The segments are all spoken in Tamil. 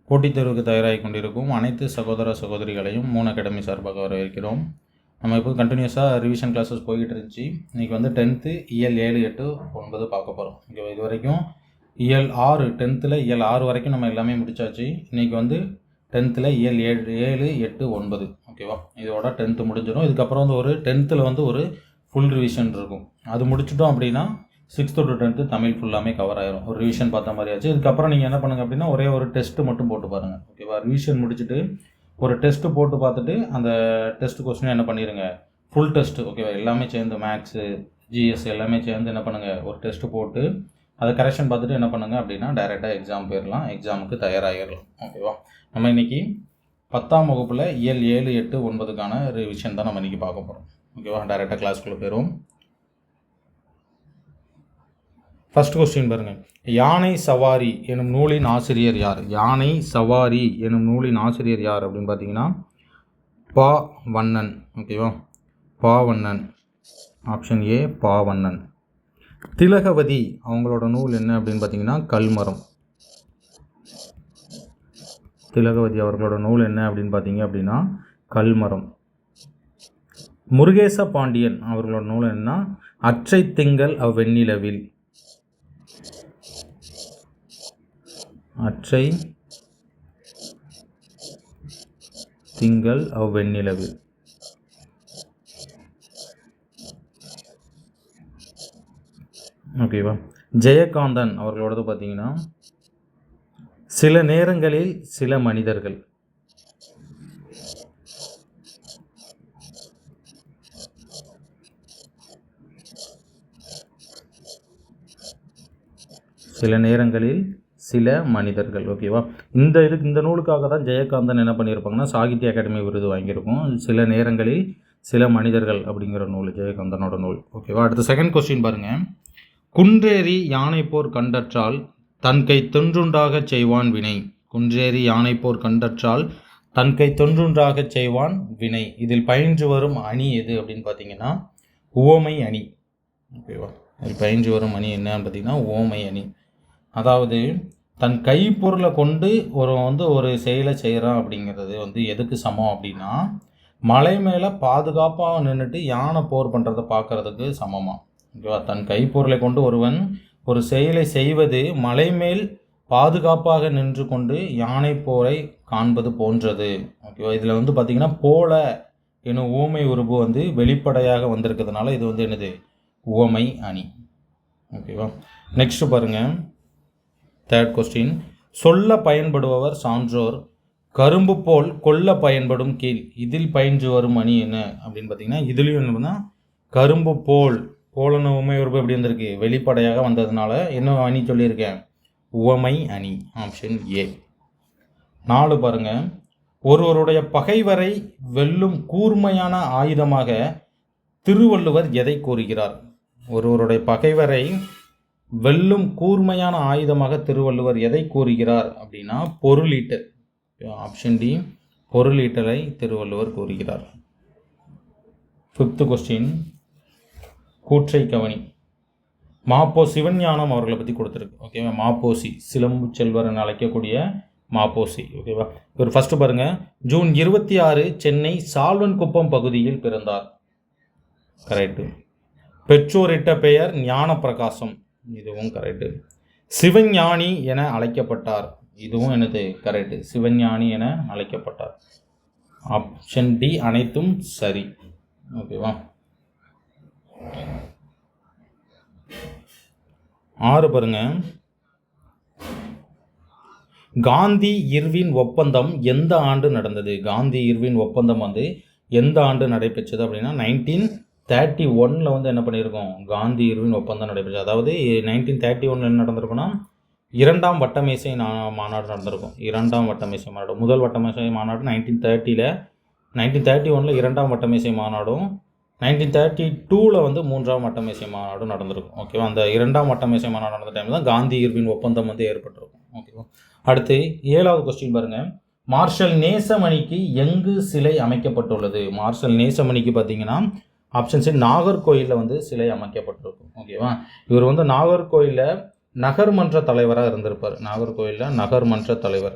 போட்டித் தேர்வுக்கு தயாராகி கொண்டிருக்கும் அனைத்து சகோதர சகோதரிகளையும் மூன் அகாடமி சார்பாக வரவேற்கிறோம். நம்ம இப்போ கண்டினியூஸாக ரிவிஷன் கிளாஸஸ் போய்கிட்டு இருந்துச்சு. இன்றைக்கி வந்து 10th இயல் 7, 8, 9 பார்க்க போகிறோம். ஓகேவா, இது வரைக்கும் இயல் 6 10th இயல் 6 வரைக்கும் நம்ம எல்லாமே முடிச்சாச்சு. இன்றைக்கி வந்து 10th இயல் 7, 8, 9. ஓகேவா, இதோட 10th முடிஞ்சிடும். இதுக்கப்புறம் வந்து ஒரு 10th வந்து ஒரு ஃபுல் ரிவிஷன் இருக்கும். அது முடிச்சிட்டோம் அப்படின்னா 6th to 10th தமிழ் ஃபுல்லாமே கவர் ஆயிரும். ஒரு ரிவிஷன் பார்த்த மாதிரி ஆச்சு. இதுக்கப்புறம் நீங்கள் என்ன பண்ணுங்கள் அப்படின்னா ஒரே ஒரு டெஸ்ட்டு மட்டும் போட்டு பாருங்கள். ஓகேவா, ரிவிஷன் முடிச்சுட்டு ஒரு டெஸ்ட்டு போட்டு பார்த்துட்டு அந்த டெஸ்ட் கொஸ்டின் என்ன பண்ணிடுங்க, ஃபுல் டெஸ்ட்டு. ஓகேவா, எல்லாமே சேர்ந்து மேக்ஸு ஜிஎஸ் எல்லாமே சேர்ந்து என்ன பண்ணுங்கள், ஒரு டெஸ்ட்டு போட்டு அதை கரெக்ஷன் பார்த்துட்டு என்ன பண்ணுங்கள் அப்படின்னா டைரெக்டாக எக்ஸாம் போயிடலாம், எக்ஸாமுக்கு தயாராகிடலாம். ஓகேவா, நம்ம இன்றைக்கி 10ஆம் வகுப்பில் இயல் 7, 8, 9க்கான ரிவிஷன் தான் நம்ம இன்றைக்கி பார்க்க போகிறோம். ஓகேவா, டைரெக்டாக கிளாஸ்க்குள்ளே போயிடுவோம். ஃபர்ஸ்ட் கொஸ்டின் பாருங்கள். யானை சவாரி எனும் நூலின் ஆசிரியர் யார்? யானை சவாரி எனும் நூலின் ஆசிரியர் யார் அப்படின்னு பார்த்தீங்கன்னா பாவண்ணன். ஓகேவா, பாவண்ணன். Option A Pavannan. திலகவதி அவங்களோட நூல் என்ன அப்படின்னு பார்த்தீங்கன்னா கல்மரம். திலகவதி அவர்களோட நூல் என்ன அப்படின்னு பார்த்தீங்க அப்படின்னா கல்மரம். முருகேச பாண்டியன் அவர்களோட நூல் என்ன? அற்றை திங்கள் அவ்வெண்ணிலவில். அற்றை திங்கள் அவ்வெண்ணிலவில். ஓகேவா, ஜெயகாந்தன் அவர்களோடது பார்த்தீங்கன்னா சில நேரங்களில் சில மனிதர்கள். சில நேரங்களில் சில மனிதர்கள். ஓகேவா, இந்த நூலுக்காக தான் ஜெயகாந்தன் என்ன பண்ணியிருப்பாங்கன்னா சாகித்ய அகாடமி விருது வாங்கியிருக்கும். சில நேரங்களில் சில மனிதர்கள் அப்படிங்கிற நூல் ஜெயகாந்தனோட நூல். ஓகேவா, அடுத்த செகண்ட் கொஸ்டின் பாருங்கள். குன்றேறி யானை போர் கண்டற்றால் தன் கை தொன்றுண்டாக செய்வான் வினை. குன்றேறி யானை போர் கண்டற்றால் தன் கை தொன்றுண்டாக செய்வான் வினை. இதில் பயின்று வரும் அணி எது அப்படின்னு பார்த்தீங்கன்னா உவமை அணி. ஓகேவா, இதில் பயின்று வரும் அணி என்னன்னு பார்த்தீங்கன்னா உவமை அணி. அதாவது தன் கைப்பொருளை கொண்டு ஒரு செயலை செய்கிறான் அப்படிங்கிறது வந்து எதுக்கு சமம் அப்படின்னா மலை மேலே பாதுகாப்பாக நின்றுட்டு யானை போர் பண்ணுறதை பார்க்குறதுக்கு சமமாக. ஓகேவா, தன் கைப்பொருளை கொண்டு ஒருவன் ஒரு செயலை செய்வது மலை மேல் பாதுகாப்பாக நின்று கொண்டு யானை போரை காண்பது போன்றது. ஓகேவா, இதில் வந்து பார்த்திங்கன்னா போல என்னும் ஊமை உருபு வந்து வெளிப்படையாக வந்திருக்கிறதுனால இது வந்து என்னது உவமை அணி. ஓகேவா, நெக்ஸ்ட் பாருங்கள். Third question. சொல்ல பயன்படுபவர் சான்றோர் கரும்பு போல் கொல்ல பயன்படும் கீழ். இதில் பயின்று வரும் அணி என்ன அப்படின்னு பார்த்தீங்கன்னா இதுலேயும் என்னன்னா கரும்பு போல் போலன உவமை உருவு எப்படி வந்திருக்கு, வெளிப்படையாக வந்ததுனால என்ன அணி சொல்லியிருக்கேன், உவமை அணி. Option A. 4 பாருங்க. ஒருவருடைய பகைவரை வெல்லும் கூர்மையான ஆயுதமாக திருவள்ளுவர் எதை கூறுகிறார்? ஒருவருடைய பகைவரை வெல்லும் கூர்மையான ஆயுதமாக திருவள்ளுவர் எதை கூறுகிறார் அப்படின்னா பொருளீட்டல். ஆப்ஷன் டி, பொருளீட்டலை திருவள்ளுவர் கூறுகிறார். 5th question. கூற்றை கவனி. மாப்போ சிவஞானம் அவர்களை பற்றி கொடுத்துருக்கு. ஓகேவா, மாப்போசி சிலம்பு செல்வர் என அழைக்கக்கூடிய மாப்போசி. ஓகேவா, இவர் ஃபஸ்ட்டு பாருங்கள். ஜூன் 26 சென்னை சால்வன்குப்பம் பகுதியில் பிறந்தார். கரெக்டு. பெற்றோரிட்ட பெயர் ஞான பிரகாசம். இதுவும் கரெக்டு. சிவஞானி என அழைக்கப்பட்டார். இதுவும் என்னது கரெக்டு, சிவஞானி என அழைக்கப்பட்டார். ஆப்ஷன் டி அனைத்தும் சரி. ஓகேவா, 6 பாருங்க. காந்தி இர்வின் ஒப்பந்தம் எந்த ஆண்டு நடந்தது? காந்தி இர்வின் ஒப்பந்தம் வந்து எந்த ஆண்டு நடைபெற்றது அப்படின்னா 1931 வந்து என்ன பண்ணியிருக்கோம், காந்தி இர்வின் ஒப்பந்தம் நடைபெற்றது. அதாவது 1931 என்ன நடந்திருக்குன்னா 2ஆம் வட்டமேசை மாநாடு நடந்திருக்கும். 2ஆம் வட்டமேசை மாநாடு. முதல் வட்டமேசை மாநாடு 1930. 1931 2ஆம் வட்டமேசை மாநாடும் 1932 வந்து 3ஆம் வட்டமேசை மாநாடும் நடந்திருக்கும். ஓகேவா, அந்த 2ஆம் வட்டமேசை மாநாடு நடந்த டைம் தான் காந்தி இர்வின் ஒப்பந்தம் வந்து ஏற்பட்டிருக்கும். ஓகேவா, அடுத்து 7வது கொஸ்டின் பாருங்கள். மார்ஷல் நேசமணிக்கு எங்கு சிலை அமைக்கப்பட்டுள்ளது? மார்ஷல் நேசமணிக்கு பார்த்தீங்கன்னா ஆப்ஷன் சி நாகர்கோயிலில் வந்து சிலை அமைக்கப்பட்டிருக்கும். ஓகேவா, இவர் வந்து நாகர்கோயிலில் நகர்மன்ற தலைவராக இருந்திருப்பார். நாகர்கோயிலில் நகர்மன்ற தலைவர்.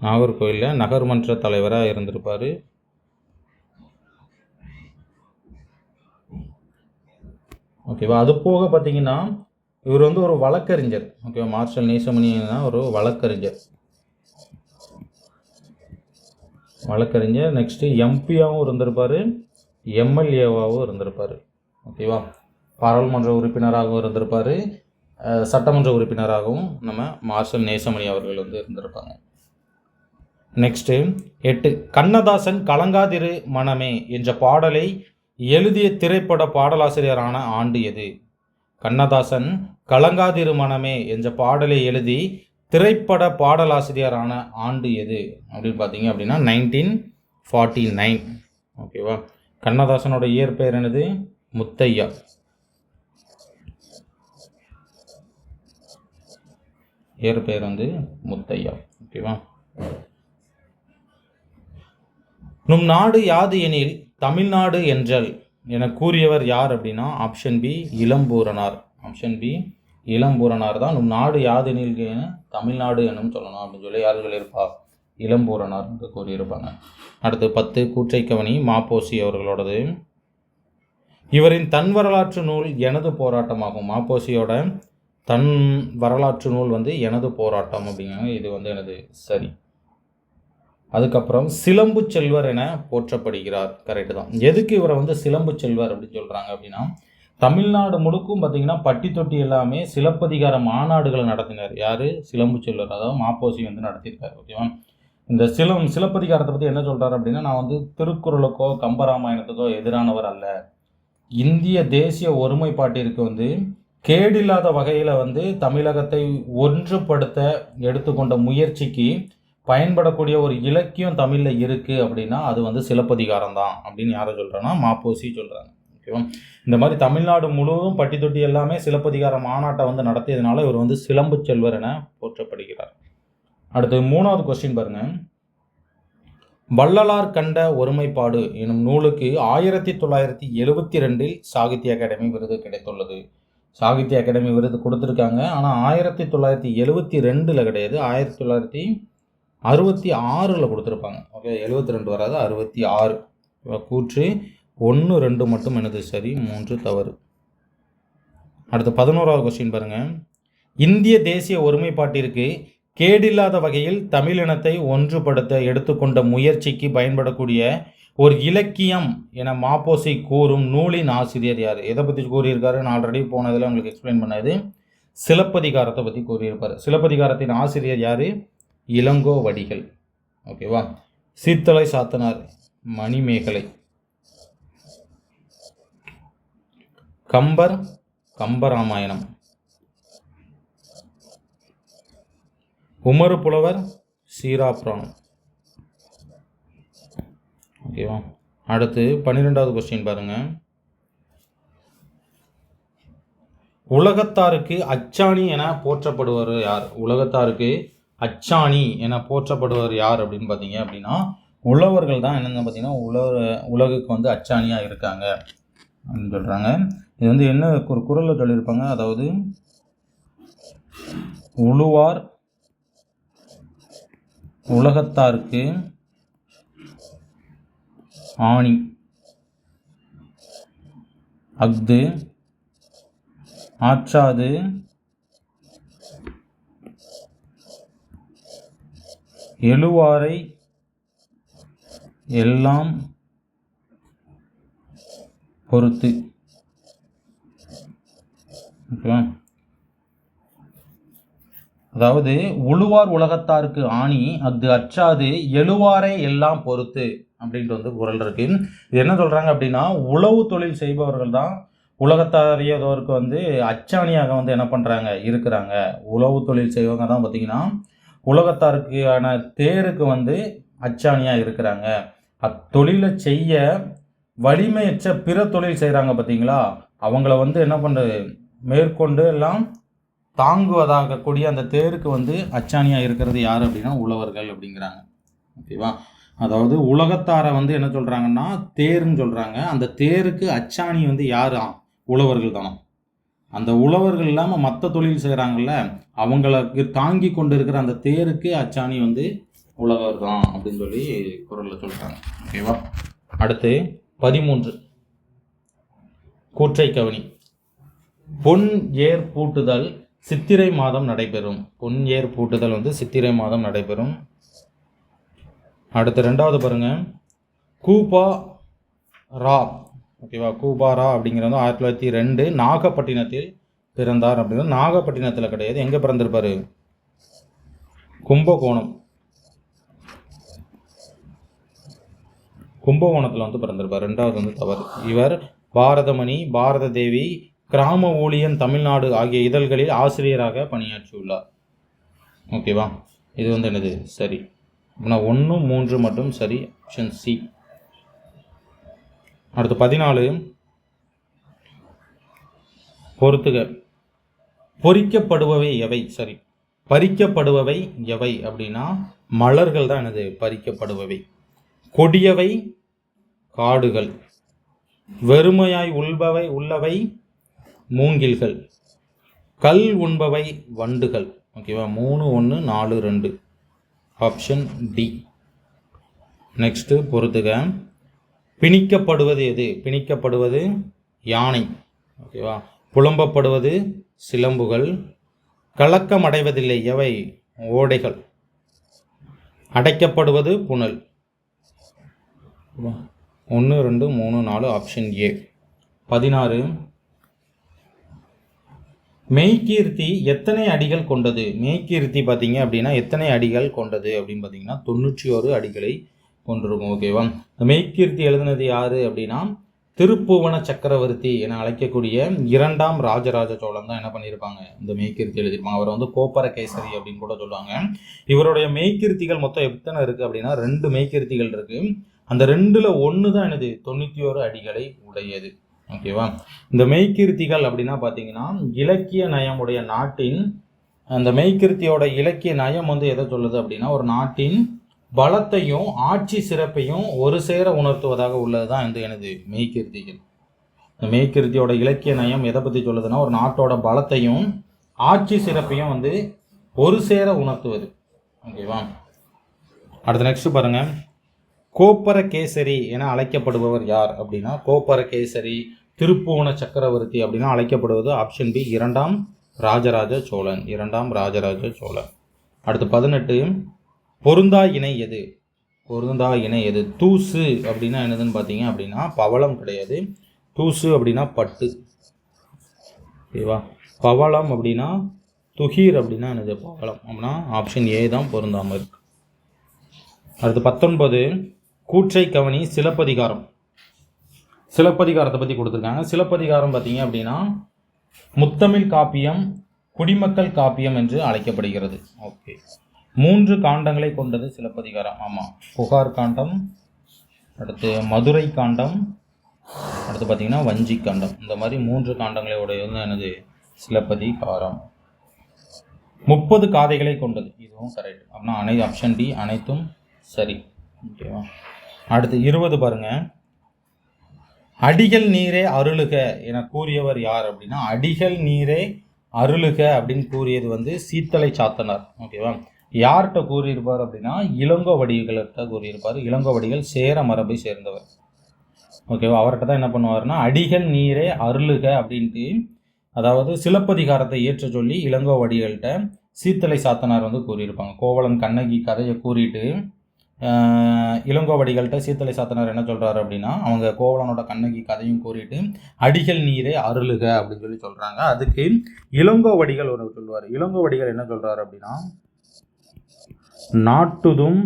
நாகர்கோயிலில் நகர்மன்ற தலைவராக இருந்திருப்பார். ஓகேவா. அது போக பார்த்தீங்கன்னா இவர் வந்து ஒரு வழக்கறிஞர். ஓகேவா. மார்ஷல் நேசமணினா ஒரு வழக்கறிஞர். நெக்ஸ்ட்டு எம்பியாகவும் இருந்திருப்பார், எம்எல்ஏவாகவும் இருந்திருப்பார். ஓகேவா. பாராளுமன்ற உறுப்பினராகவும் இருந்திருப்பார், சட்டமன்ற உறுப்பினராகவும் நம்ம மார்ஷல் நேசமணி அவர்கள் வந்து இருந்திருப்பாங்க. நெக்ஸ்ட்டு 8 கண்ணதாசன் கலங்காதிரு மனமே என்ற பாடலை எழுதிய திரைப்பட பாடலாசிரியரான ஆண்டு எது? கண்ணதாசன் கலங்காதிரு மனமே என்ற பாடலை எழுதி திரைப்பட பாடலாசிரியரான ஆண்டு எது அப்படின்னு பார்த்தீங்க அப்படின்னா 1949. ஓகேவா. கண்ணதாசனோட இயற்பெயர் என்னது? முத்தையா. இயற்பெயர் வந்து முத்தையா. ஓகேவா. நம் நாடு யாது எனில் தமிழ்நாடு என்றல் என கூறியவர் யார் அப்படின்னா ஆப்ஷன் பி இளம்பூரணார். இளம்பூரணார் தான் நம் நாடு யாது எனில் தமிழ்நாடு என்னும் சொல்லணும் அப்படின்னு சொல்லி யார் சொல்லியிருப்பா? இளம்பூரணார் என்று கூறியிருப்பாங்க. அடுத்து 10 கூற்றைக்கவனி மாப்போசி அவர்களோடது. இவரின் தன் வரலாற்று நூல் எனது போராட்டமாகும். மாப்போசியோட தன் வரலாற்று நூல் வந்து எனது போராட்டம் அப்படிங்கிறாங்க. இது வந்து எனது சரி. அதுக்கப்புறம் சிலம்பு செல்வர் என போற்றப்படுகிறார். கரெக்டு தான். எதுக்கு இவரை வந்து சிலம்பு செல்வர் அப்படின்னு சொல்கிறாங்க அப்படின்னா தமிழ்நாடு முழுக்கும் பார்த்தீங்கன்னா பட்டி தொட்டி எல்லாமே சிலப்பதிகார மாநாடுகளை நடத்தினார். யார்? சிலம்பு செல்வர். அதாவது மாப்போசி வந்து நடத்தியிருக்காரு. ஓகேவா. இந்த சிலப்பதிகாரத்தை பற்றி என்ன சொல்கிறார் அப்படின்னா நான் வந்து திருக்குறளுக்கோ கம்பராமாயணத்துக்கோ எதிரானவர் அல்ல. இந்திய தேசிய ஒருமைப்பாட்டிற்கு வந்து கேடில்லாத வகையில் வந்து தமிழகத்தை ஒன்றுபடுத்த எடுத்துக்கொண்ட முயற்சிக்கு பயன்படக்கூடிய ஒரு இலக்கியம் தமிழில் இருக்குது அப்படின்னா அது வந்து சிலப்பதிகாரம் தான் அப்படின்னு யாரை சொல்கிறேன்னா மாப்போசி சொல்கிறாங்க. ஓகேவா. இந்த மாதிரி தமிழ்நாடு முழுவதும் பட்டி தொட்டி எல்லாமே சிலப்பதிகார மாநாட்டை வந்து நடத்தியதுனால இவர் வந்து சிலம்பு செல்வர் என போற்றப்படுகிறார். அடுத்து 3வது கொஸ்டின் பாருங்க. வள்ளலார் கண்ட ஒருமைப்பாடு எனும் நூலுக்கு 1972 சாகித்ய அகாடமி விருது கிடைத்துள்ளது. சாகித்ய அகாடமி விருது கொடுத்துருக்காங்க. ஆனால் 1972 கிடையாது, 1966 கொடுத்துருப்பாங்க. ஓகே. 72 வராது, 66. கூற்று 1, 2 மட்டும் எனது சரி, 3 தவறு. அடுத்து 11வது கொஸ்டின் பாருங்க. இந்திய தேசிய ஒருமைப்பாட்டிற்கு கேடில்லாத வகையில் தமிழினத்தை ஒன்றுபடுத்த எடுத்துக்கொண்ட முயற்சிக்கு பயன்படக்கூடிய ஒரு இலக்கியம் என மாப்போசி கூறும் நூலின் ஆசிரியர் யார்? எதை பற்றி கூறியிருக்காரு? நான் ஆல்ரெடி போனதில் உங்களுக்கு எக்ஸ்பிளைன் பண்ணது சிலப்பதிகாரத்தை பற்றி கூறியிருப்பார். சிலப்பதிகாரத்தின் ஆசிரியர் யார்? இளங்கோவடிகள். ஓகேவா. சீத்தலை சாத்தனார் மணிமேகலை. கம்பராமாயணம். உமறு புலவர் சீராப்புராணம். ஓகேவா. அடுத்து 12வது கொஸ்டின் பாருங்க. உலகத்தாருக்கு அச்சாணி என போற்றப்படுவர் யார்? உலகத்தாருக்கு அச்சாணி என போற்றப்படுவர் யார் அப்படின்னு பார்த்தீங்க அப்படின்னா உழவர்கள் தான் என்னென்னு பார்த்தீங்கன்னா உலகுக்கு வந்து அச்சாணியாக இருக்காங்க அப்படின்னு சொல்கிறாங்க. இது வந்து என்ன ஒரு குறளில் சொல்லியிருப்பாங்க. அதாவது உழுவார் உலகத்தாருக்கு ஆணி, அஃது ஆற்றாது எழுவாரை எல்லாம் பொறுத்து. ஓகேவா. அதாவது உழுவார் உலகத்தாருக்கு ஆணி, அது அற்றாது எழுவாரை எல்லாம் பொறுத்து அப்படின்ட்டு வந்து குறள் இருக்கு. இது என்ன சொல்றாங்க அப்படின்னா உழவு தொழில் செய்பவர்கள் தான் உலகத்தாரியதோருக்கு வந்து அச்சாணியாக வந்து என்ன பண்றாங்க இருக்கிறாங்க. உழவு தொழில் செய்வங்க தான் பார்த்தீங்கன்னா உலகத்தாருக்கான தேருக்கு வந்து அச்சாணியாக இருக்கிறாங்க. அத்தொழிலை செய்ய வலிமையற்ற பிற தொழில் செய்கிறாங்க பார்த்தீங்களா, அவங்கள வந்து என்ன பண்ணுறது மேற்கொண்டு எல்லாம் தாங்குவதாக கூடிய அந்த தேருக்கு வந்து அச்சாணியாக இருக்கிறது யார் அப்படின்னா உழவர்கள் அப்படிங்கிறாங்க. ஓகேவா. அதாவது உலகத்தாரை வந்து என்ன சொல்கிறாங்கன்னா தேர்ன்னு சொல்கிறாங்க. அந்த தேருக்கு அச்சாணி வந்து யாரா? உழவர்கள் தானே. அந்த உழவர்கள் இல்லாமல் மற்ற தொழில் செய்கிறாங்கல்ல, அவங்களுக்கு தாங்கி கொண்டு இருக்கிற அந்த தேருக்கு அச்சாணி வந்து உழவர் தான் அப்படின்னு சொல்லி குறளில் சொல்கிறாங்க. ஓகேவா. அடுத்து 13 கூற்றை கவனி. பொன் ஏர் பூட்டுதல் சித்திரை மாதம் நடைபெறும். பொன் ஏர் பூட்டுதல் வந்து சித்திரை மாதம் நடைபெறும். அடுத்து 2வது பாருங்க, கூபா ரா. ஓகேவா. கூபா ரா அப்படிங்கிறது 1902 நாகப்பட்டினத்தில் பிறந்தார். அப்படிங்கிறது நாகப்பட்டினத்தில் கிடையாது, எங்கே பிறந்திருப்பார்? கும்பகோணம். கும்பகோணத்தில் வந்து பிறந்திருப்பார். 2வது வந்து தவறு. இவர் பாரதமணி, பாரத தேவி, கிராம ஊழியன் தமிழ்நாடு ஆகிய இதழ்களில் ஆசிரியராக பணியாற்றியுள்ளார். ஓகேவா. இது வந்து என்னது? சரி. அப்படின்னா 1, 3 மட்டும் சரி. Option C. அடுத்து 14 பொறுத்துக. பொறிக்கப்படுபவை எவை? சரி. பறிக்கப்படுபவை எவை அப்படின்னா மலர்கள் தான் என்னது? பறிக்கப்படுபவை. கொடியவை காடுகள். வெறுமையாய் உள்ளவை மூங்கில்கள். கல் உண்பவை வண்டுகள். ஓகேவா. 3, 1, 4, 2 ஆப்ஷன் டி. நெக்ஸ்ட் பொறுத்துக. பிணிக்கப்படுவது எது? பிணிக்கப்படுவது யானை. ஓகேவா. புலம்பப்படுவது சிலம்புகள். கலக்கம் அடைவதில்லை எவை? ஓடைகள். அடைக்கப்படுவது புனல். 1, 2, 3, 4 ஆப்ஷன் ஏ. 16 மெய்கீர்த்தி எத்தனை அடிகள் கொண்டது? மெய்கீர்த்தி பார்த்தீங்க அப்படின்னா எத்தனை அடிகள் கொண்டது அப்படின்னு பார்த்தீங்கன்னா 91 அடிகளை கொண்டிருக்கும். ஓகேவா. மெய்கீர்த்தி எழுதினது யாரு அப்படின்னா திருப்புவன சக்கரவர்த்தி என அழைக்கக்கூடிய 2ஆம் ராஜராஜ சோழன் தான் என்ன பண்ணியிருப்பாங்க? இந்த மெய்கீர்த்தி எழுதியிருப்பாங்க. அவர் வந்து கோப்பரகேசரி அப்படின்னு கூட சொல்லுவாங்க. இவருடைய மெய்கீர்த்திகள் மொத்தம் எத்தனை இருக்குது அப்படின்னா 2 மெய்கீர்த்திகள் இருக்குது. அந்த 2ல் 1 தான் என்னது? 91 அடிகளை உடையது. ஓகேவா. இந்த மெய்கீர்த்திகள் அப்படின்னா பார்த்தீங்கன்னா இலக்கிய நயமுடைய நாட்டின் அந்த மெய்கீர்த்தியோட இலக்கிய நயம் வந்து எதை சொல்லுது அப்படின்னா ஒரு நாட்டின் பலத்தையும் ஆட்சி சிறப்பையும் ஒரு சேர உணர்த்துவதாக உள்ளது தான் வந்து எனது மெய்கீர்த்திகள். இந்த மெய்கீர்த்தியோட இலக்கிய நயம் எதை பற்றி சொல்லுதுன்னா ஒரு நாட்டோட பலத்தையும் ஆட்சி சிறப்பையும் வந்து ஒரு சேர உணர்த்துவது. ஓகேவா. அடுத்து நெக்ஸ்ட் பாருங்க. கோப்பரகேசரி என அழைக்கப்படுபவர் யார் அப்படின்னா கோப்பரகேசரி திருப்புவன சக்கரவர்த்தி அப்படின்னா அழைக்கப்படுவது ஆப்ஷன் பி 2ஆம் ராஜராஜ சோழன். 2ஆம் ராஜராஜ சோழன். அடுத்து 18 பொருந்தா இணை எது? பொருந்தா இணை எது? தூசு அப்படின்னா என்னதுன்னு பார்த்தீங்க அப்படின்னா பவளம் கிடையாது. தூசு அப்படின்னா பட்டு. ஓகேவா. பவளம் அப்படின்னா துகீர் அப்படின்னா என்னது? பவளம். அப்படின்னா ஆப்ஷன் ஏ தான் பொருந்தாமல் இருக்கு. அடுத்து 19 கூற்றை கவனி. சிலப்பதிகாரம். சிலப்பதிகாரத்தை பற்றி கொடுத்துருக்காங்க. சிலப்பதிகாரம் பார்த்தீங்க அப்படின்னா முத்தமிழ் காப்பியம், குடிமக்கள் காப்பியம் என்று அழைக்கப்படுகிறது. ஓகே. 3 காண்டங்களை கொண்டது சிலப்பதிகாரம். ஆமாம். புகார் காண்டம், அடுத்து மதுரை காண்டம், அடுத்து பார்த்தீங்கன்னா வஞ்சி காண்டம். இந்த மாதிரி 3 காண்டங்களை உடையது என்னது? சிலப்பதிகாரம். 30 காதைகளை கொண்டது. இதுவும் கரெக்ட். அப்படின்னா ஆப்ஷன் டி அனைத்தும் சரி. ஓகேவா. அடுத்து 20 பாருங்க. அடிகள் நீரே அருளுக என கூறியவர் யார் அப்படின்னா அடிகள் நீரே அருளுக அப்படின்னு கூறியது வந்து சீத்தலை சாத்தனார். ஓகேவா. யார்கிட்ட கூறியிருப்பார் அப்படின்னா இளங்கோவடிகள்கிட்ட கூறியிருப்பார். இளங்கோவடிகள் சேர மரபை சேர்ந்தவர். ஓகேவா. அவர்கிட்ட தான் என்ன பண்ணுவார்னா அடிகள் நீரே அருளுக அப்படின்ட்டு, அதாவது சிலப்பதிகாரத்தை ஏற்ற சொல்லி இளங்கோவடிகள்கிட்ட சீத்தலை சாத்தனார் வந்து கூறியிருப்பாங்க. கோவலன் கண்ணகி கதையை கூறிட்டு இளங்கோவடிகள்கிட்ட சீத்தலை சாத்தனார் என்ன சொல்கிறாரு அப்படின்னா அவங்க கோவலனோட கண்ணகி கதையும் கூறிட்டு அடிகள் நீரே அருளுக அப்படின்னு சொல்லி சொல்கிறாங்க. அதுக்கு இளங்கோவடிகள் ஒரு சொல்லுவார். இளங்கோவடிகள் என்ன சொல்கிறாரு அப்படின்னா நாட்டுதும்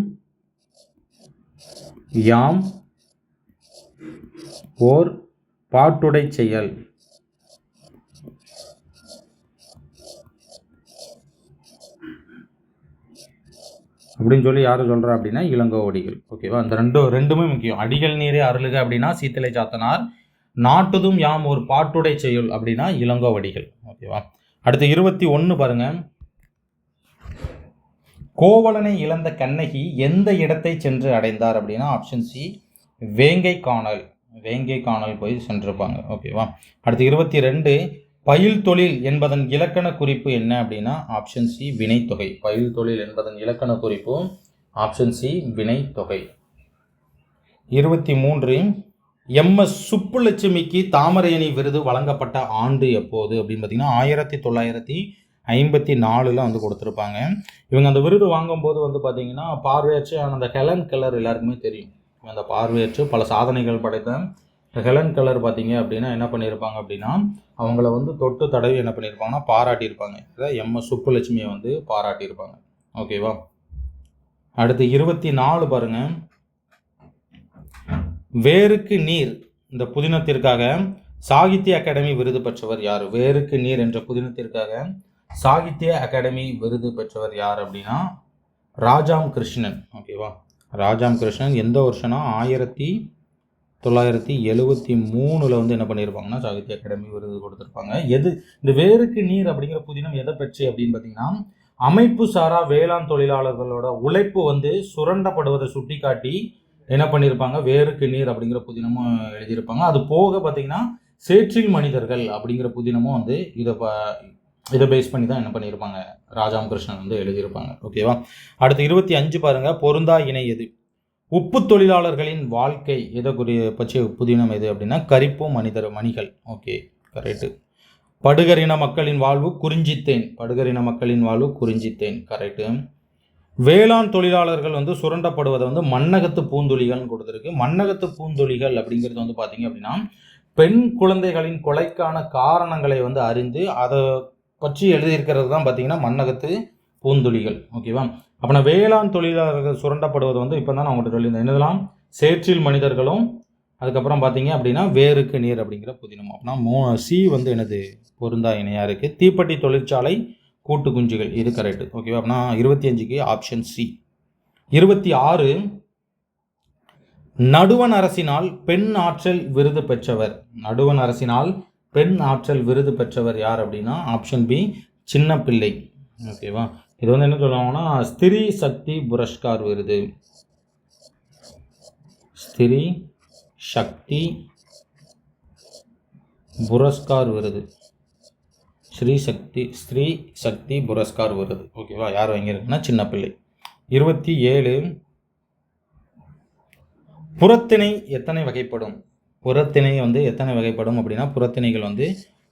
யாம் ஓர் பாட்டுடை செயல் அப்படின்னு சொல்லி யார் சொல்கிறா அப்படின்னா இளங்கோவடிகள். ஓகேவா. அந்த ரெண்டுமே முக்கியம். அடிகள் நீரே அருளுக அப்படின்னா சீத்தலை சாத்தனார், நாட்டுதும் யாம் ஒரு பாட்டுடை செயல் அப்படின்னா இளங்கோவடிகள். ஓகேவா. அடுத்து 21 பாருங்க. கோவலனை இழந்த கண்ணகி எந்த இடத்தை சென்று அடைந்தார் அப்படின்னா ஆப்ஷன் சி வேங்கை காணல். வேங்கை காணல் போய் சென்றிருப்பாங்க. ஓகேவா. அடுத்து 22 பயில் தொழில் என்பதன் இலக்கண குறிப்பு என்ன அப்படின்னா ஆப்ஷன் சி வினைத்தொகை. பயில் தொழில் என்பதன் இலக்கண குறிப்பு ஆப்ஷன் சி வினை தொகை. 23 எம்எஸ் சுப்புலட்சுமிக்கு தாமரையணி விருது வழங்கப்பட்ட ஆண்டு எப்போது அப்படின்னு பார்த்தீங்கன்னா 1954 வந்து கொடுத்துருப்பாங்க. இவங்க அந்த விருது வாங்கும்போது வந்து பார்த்தீங்கன்னா பார்வையற்ற அந்த ஹெலன் கெல்லர் எல்லாருக்குமே தெரியும். அந்த பார்வையற்று பல சாதனைகள் படைத்த ஹெலன் கெல்லர் பார்த்தீங்க அப்படின்னா என்ன பண்ணியிருப்பாங்க அப்படின்னா அவங்கள வந்து தொட்டு தடவி என்ன பண்ணியிருப்பாங்கன்னா பாராட்டியிருப்பாங்க. அதாவது எம்எஸ் சுப்புலட்சுமியை வந்து பாராட்டியிருப்பாங்க. ஓகேவா. அடுத்து 24 பாருங்க. வேருக்கு நீர் இந்த புதினத்திற்காக சாகித்ய அகாடமி விருது பெற்றவர் யார்? வேருக்கு நீர் என்ற புதினத்திற்காக சாகித்ய அகாடமி விருது பெற்றவர் யார் அப்படின்னா ராஜாம் கிருஷ்ணன். ஓகேவா. ராஜாம் கிருஷ்ணன் எந்த வருஷம்னா 1973 வந்து என்ன பண்ணியிருப்பாங்கன்னா சாகித்ய அகாடமி விருது கொடுத்துருப்பாங்க. இந்த வேருக்கு நீர் அப்படிங்கிற புதினம் எதை பெற்று அப்படின்னு பார்த்தீங்கன்னா அமைப்பு சாரா வேளாண் தொழிலாளர்களோட உழைப்பு வந்து சுரண்டப்படுவதை சுட்டி காட்டி என்ன பண்ணியிருப்பாங்க வேருக்கு நீர் அப்படிங்கிற புதினமும் எழுதியிருப்பாங்க. அது போக பார்த்தீங்கன்னா சேற்றில் மனிதர்கள் அப்படிங்கிற புதினமும் வந்து இதை பேஸ் பண்ணி தான் என்ன பண்ணியிருப்பாங்க ராஜாம் கிருஷ்ணன் வந்து எழுதியிருப்பாங்க. ஓகேவா. அடுத்து 25 பாருங்க. பொருந்தா இணை எது? உப்பு தொழிலாளர்களின் வாழ்க்கை எதை பற்றிய புதினம் எது அப்படின்னா கரிப்பு மணிகள். Okay, correct. படுகரின மக்களின் வாழ்வு குறிஞ்சித்தேன். படுகரின மக்களின் வாழ்வு குறிஞ்சித்தேன், கரெக்டு. வேளாண் தொழிலாளர்கள் வந்து சுரண்டப்படுவதை வந்து மண்ணகத்து பூந்தொழிகள்னு கொடுத்துருக்கு. மண்ணகத்து பூந்தொழிகள் அப்படிங்கிறது வந்து பார்த்தீங்க அப்படின்னா பெண் குழந்தைகளின் கொலைக்கான காரணங்களை வந்து அறிந்து அதை பற்றி எழுதியிருக்கிறது தான் பார்த்தீங்கன்னா மண்ணகத்து பூந்தொழிகள். ஓகேவா. அப்போ நான் வேளாண் தொழிலாளர்கள் சுரண்டப்படுவது வந்து இப்போ தான் நான் உங்கள்கிட்ட சொல்லியிருந்தேன். என்னதெல்லாம் சேற்றில் மனிதர்களும் அதுக்கப்புறம் பார்த்தீங்க அப்படின்னா வேருக்கு நீர் அப்படிங்கிற புதினம். அப்படின்னா சி வந்து எனது பொருந்தா இணையாக இருக்குது. தீப்பெட்டி தொழிற்சாலை கூட்டு குஞ்சுகள், இது கரெக்டு. ஓகேவா. அப்படின்னா 25க்கு ஆப்ஷன் சி. 26 நடுவண் அரசினால் பெண் ஆற்றல் விருது பெற்றவர். நடுவண் அரசினால் பெண் ஆற்றல் விருது பெற்றவர் யார் அப்படின்னா ஆப்ஷன் பி சின்ன பிள்ளை. ஓகேவா. இது வந்து என்ன சொல்லுவாங்கன்னா ஸ்திரீ சக்தி புரஸ்கார் விருது. ஸ்திரீ சக்தி புரஸ்கார் விருது. ஸ்ரீ சக்தி புரஸ்கார் விருது. ஓகேவா. யார் வாங்கியிருக்குன்னா சின்ன பிள்ளை. 27 புறத்திணை எத்தனை வகைப்படும்? புறத்திணை வந்து எத்தனை வகைப்படும் அப்படின்னா புறத்திணைகள் வந்து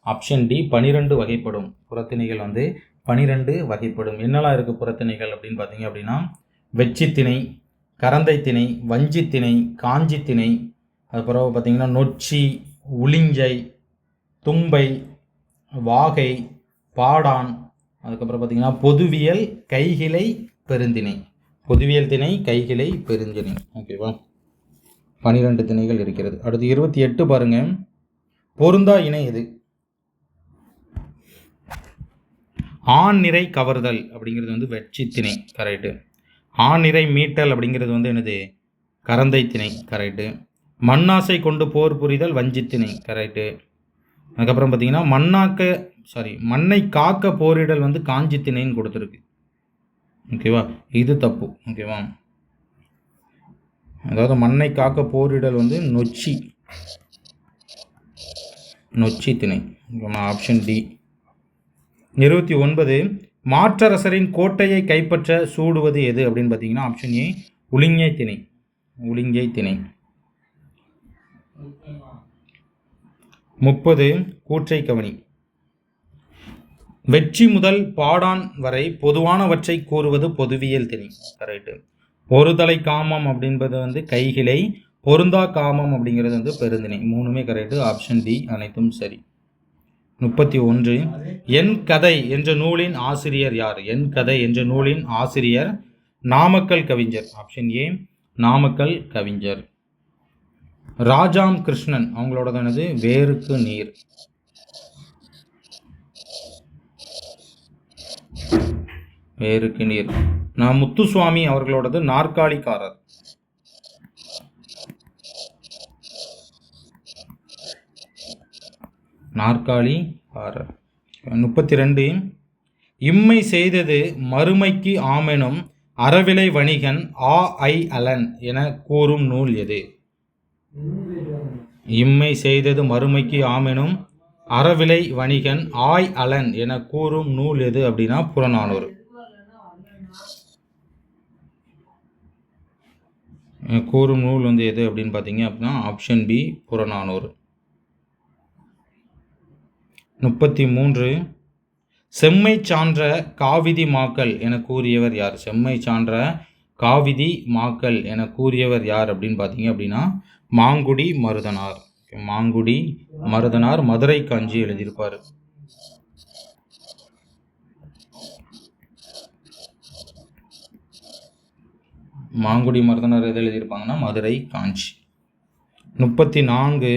ஆப்ஷன் டி 12 வகைப்படும். புறத்திணைகள் வந்து 12 வகைப்படும். என்னெல்லாம் இருக்குது புறத்திணைகள் அப்படின்னு பார்த்தீங்க அப்படின்னா வெச்சித்திணை, கரந்தை திணை, வஞ்சி திணை, காஞ்சி திணை, அதுக்கப்புறம் பார்த்தீங்கன்னா நொச்சி, உளிஞ்சை, தும்பை, வாகை, பாடான், அதுக்கப்புறம் பார்த்தீங்கன்னா பொதுவியல், கைகிளை, பெருந்திணை. பொதுவியல் திணை, கைகிளை, பெருந்திணை. ஓகேவா. 12 திணைகள் இருக்கிறது. அடுத்து 28 பாருங்க. பொருந்தா இணை எது? ஆண் நிறை கவர்தல் அப்படிங்கிறது வந்து வெற்றி திணை, கரெக்டு. ஆண் நிறை மீட்டல் அப்படிங்கிறது வந்து என்னது கரந்தை திணை, கரெக்டு. மண்ணாசை கொண்டு போர் புரிதல் வஞ்சி திணை, கரெக்டு. அதுக்கப்புறம் பார்த்தீங்கன்னா மண்ணை காக்க போரிடல் வந்து காஞ்சி திணைன்னு கொடுத்துருக்கு. ஓகேவா. இது தப்பு. ஓகேவா. அதாவது மண்ணை காக்க போரிடல் வந்து நொச்சி திணை. Option D. 29 மாற்றரசரின் கோட்டையை கைப்பற்ற சூடுவது எது அப்படின்னு பார்த்தீங்கன்னா ஆப்ஷன் ஏ உளிங்கை திணை. 30 கூற்றை கவனி. வெற்றி முதல் பாடான் வரை பொதுவானவற்றை கூறுவது பொதுவியல் திணை, கரெக்டு. ஒரு தலை காமம் அப்படின்பது வந்து கைகிளை, பொருந்தா காமம் அப்படிங்கிறது வந்து பெருந்திணை. 3மே கரெக்டு. ஆப்ஷன் டி அனைத்தும் சரி. 31 என் கதை என்ற நூலின் ஆசிரியர் யார்? என் கதை என்ற நூலின் ஆசிரியர் நாமக்கல் கவிஞர். ஆப்ஷன் ஏ நாமக்கல் கவிஞர். ராஜாம் கிருஷ்ணன் அவங்களோடதானது வேருக்கு நீர். வேருக்கு நீர். முத்துசுவாமி அவர்களோடது நாற்காலிக்காரர். நாற்காலிக்காரர். 32 இம்மை செய்தது மறுமைக்கு ஆமெனும் அறவிலை வணிகன் ஆ.ஐ. அலன் என கூறும் நூல் எது? இம்மை செய்தது மறுமைக்கு ஆமெனும் அறவிலை வணிகன் ஆய் அலன் என கூறும் நூல் எது அப்படின்னா புறநானூறு. கூறும் நூல் வந்து எது அப்படின்னு பார்த்தீங்க அப்படின்னா ஆப்ஷன் பி புறநானூறு. 33 செம்மை சான்ற காவிதி மாக்கள் என கூறியவர் யார்? செம்மை சான்ற காவிதி மாக்கள் என கூறியவர் யார் அப்படின்னு பார்த்தீங்க அப்படின்னா மாங்குடி மருதனார். மாங்குடி மருதனார் மதுரை காஞ்சி எழுதியிருப்பார். மாங்குடி மருதனார் எது எழுதியிருப்பாங்கன்னா மதுரை காஞ்சி. 34